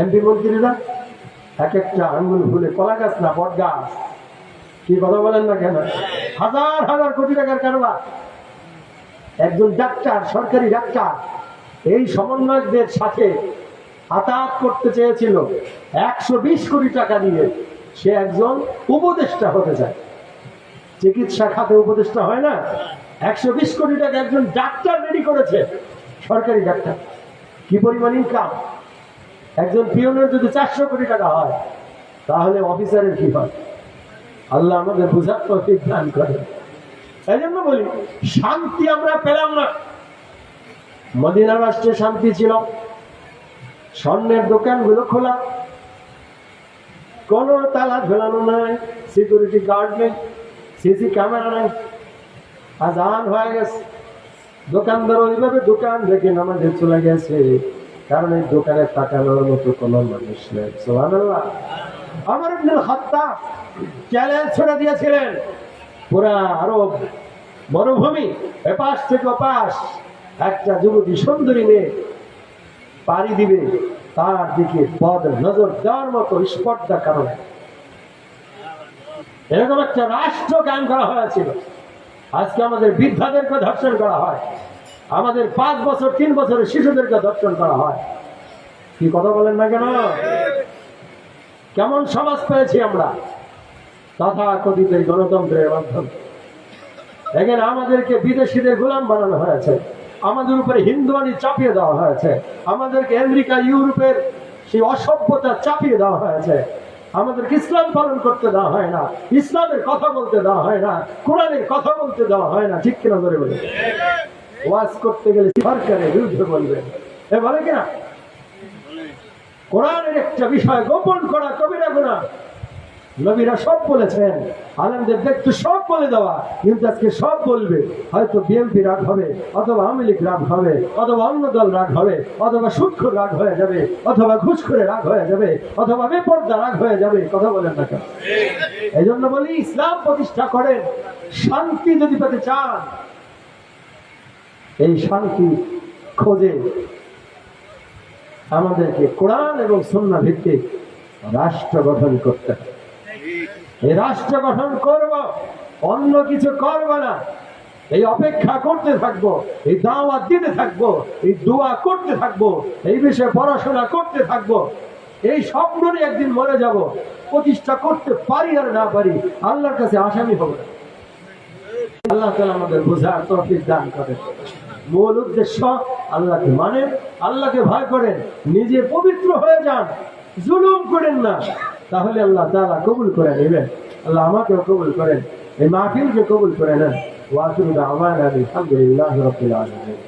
এমপি মন্ত্রীরা এক একটা আঙ্গুল ভুলে কলা গাছ না বট গাছ। কি কথা বলেন না কেন? হাজার হাজার কোটি টাকার কারবার। একজন ডাক্তার, সরকারি ডাক্তার, এই সমন্বয়কদের সাথে আতাত করতে চেয়েছিল 120 কোটি টাকা দিয়ে। সে একজন উপদেষ্টা হতে চায়, চিকিৎসা খাতে উপদেষ্টা হয় না? 120 কোটি টাকা একজন ডাক্তার রেডি করেছে, সরকারি ডাক্তার। কি পরিমাণ ইনকাম! একজন পিয়নের যদি 400 কোটি টাকা হয়, তাহলে অফিসারের কি হয়? আল্লাহ আমাদের বুঝার তৌফিক দান করে। এই জন্য বলি, শান্তি আমরা পেলাম না। মদিনা রাষ্ট্রে শান্তি ছিল, স্বর্ণের দোকানগুলো খোলা, কোন তালা ঝোলানো নাই, সিকিউরিটি গার্ড নেই, সিসি ক্যামেরা নাই। আজান হয়ে গেছে, দোকানদার ওইভাবে দোকান দেখে নামাজে চলে গেছে, কারণ এই দোকানে তাকানোর মতো কোনো মানুষ নেই। সুবহানাল্লাহ। ওমর ইবনে খাত্তাব চ্যালেঞ্জ ছড়ে দিয়েছিলেন, পুরা আরব মরুভূমি এপাশ থেকে ওপাশ একটা যুবতী সুন্দরী মেয়ে পাড়ি দিবে, তার দিকে বদ নজর দেওয়ার মতো স্পর্ধা কারণে এরকম একটা রাষ্ট্র কায়েম করা হয়েছিল। আজকে আমাদের বৃদ্ধাদেরকে ধর্ষণ করা হয়, আমাদের 5 বছর 3 বছরের শিশুদেরকে ধর্ষণ করা হয়। কি কথা বলেন না কেন? কেমন সমাজ পেয়েছি আমরা তথা কথিত গণতন্ত্রের মাধ্যমে। এখানে আমাদেরকে বিদেশিদের গোলাম বানানো হয়েছে, আমাদের উপরে হিন্দুয়ানি চাপিয়ে দেওয়া হয়েছে, আমাদেরকে আমেরিকা ইউরোপের সেই অসভ্যতা চাপিয়ে দেওয়া হয়েছে। আমাদেরকে ইসলাম পালন করতে দেওয়া হয় না, ইসলামের কথা বলতে দেওয়া হয় না, কোরআনের কথা বলতে দেওয়া হয় না। ঠিক কিনা ধরে বলে? ওয়াজ করতে গেলে সরকারের বিরুদ্ধে বলবেন, এ বলে কিনা? কোরআনের একটা বিষয় গোপন করা কবিরা গুনাহ। নবীরা সব বলেছেন, আলেমদের দেখতে সব বলে দেওয়া, কিন্তু আজকে সব বলবে। হয়তো বিএনপি রাগ হবে, অথবা আওয়ামী লীগ রাগ হবে, অথবা অন্য দল রাগ হবে, অথবা সুদখোর রাগ হয়ে যাবে, অথবা ঘুষখোরে রাগ হয়ে যাবে, অথবা বেপরদা রাগ হয়ে যাবে। কথা বলেন না কেন? এই জন্য বলি, ইসলাম প্রতিষ্ঠা করেন। শান্তি যদি পেতে চান, এই শান্তি খোঁজে আমাদেরকে কোরআন এবং সুন্নাহ ভিত্তিক রাষ্ট্র গঠন করতে হবে। এই রাষ্ট্র গঠন করব, অন্য কিছু করব না। এই অপেক্ষা করতে থাকবো, এই দাওয়াত দিতে থাকবো, এই দোয়া করতে থাকবো, এই বিষয়ে পড়াশোনা করতে থাকবো। এই স্বপ্ন নিয়ে একদিন মরে যাব। প্রতিষ্ঠা করতে পারি আর না পারি, আল্লাহর কাছে আসামি হবে না। আল্লাহ তাআলা আমাদের বোঝার তৌফিক দান করেন। মূল উদ্দেশ্য, আল্লাহকে মানেন, আল্লাহকে ভয় করেন, নিজে পবিত্র হয়ে যান, জুলুম করেন না, তাহলে আল্লাহ তাআলা কবুল করে নেবেন। আল্লাহ আমাকেও কবুল করেন, এই মাহফিলকে কবুল করে নেন। ওয়া আখিরু দাওয়ানা আলহামদুলিল্লাহি রাব্বিল আলামিন।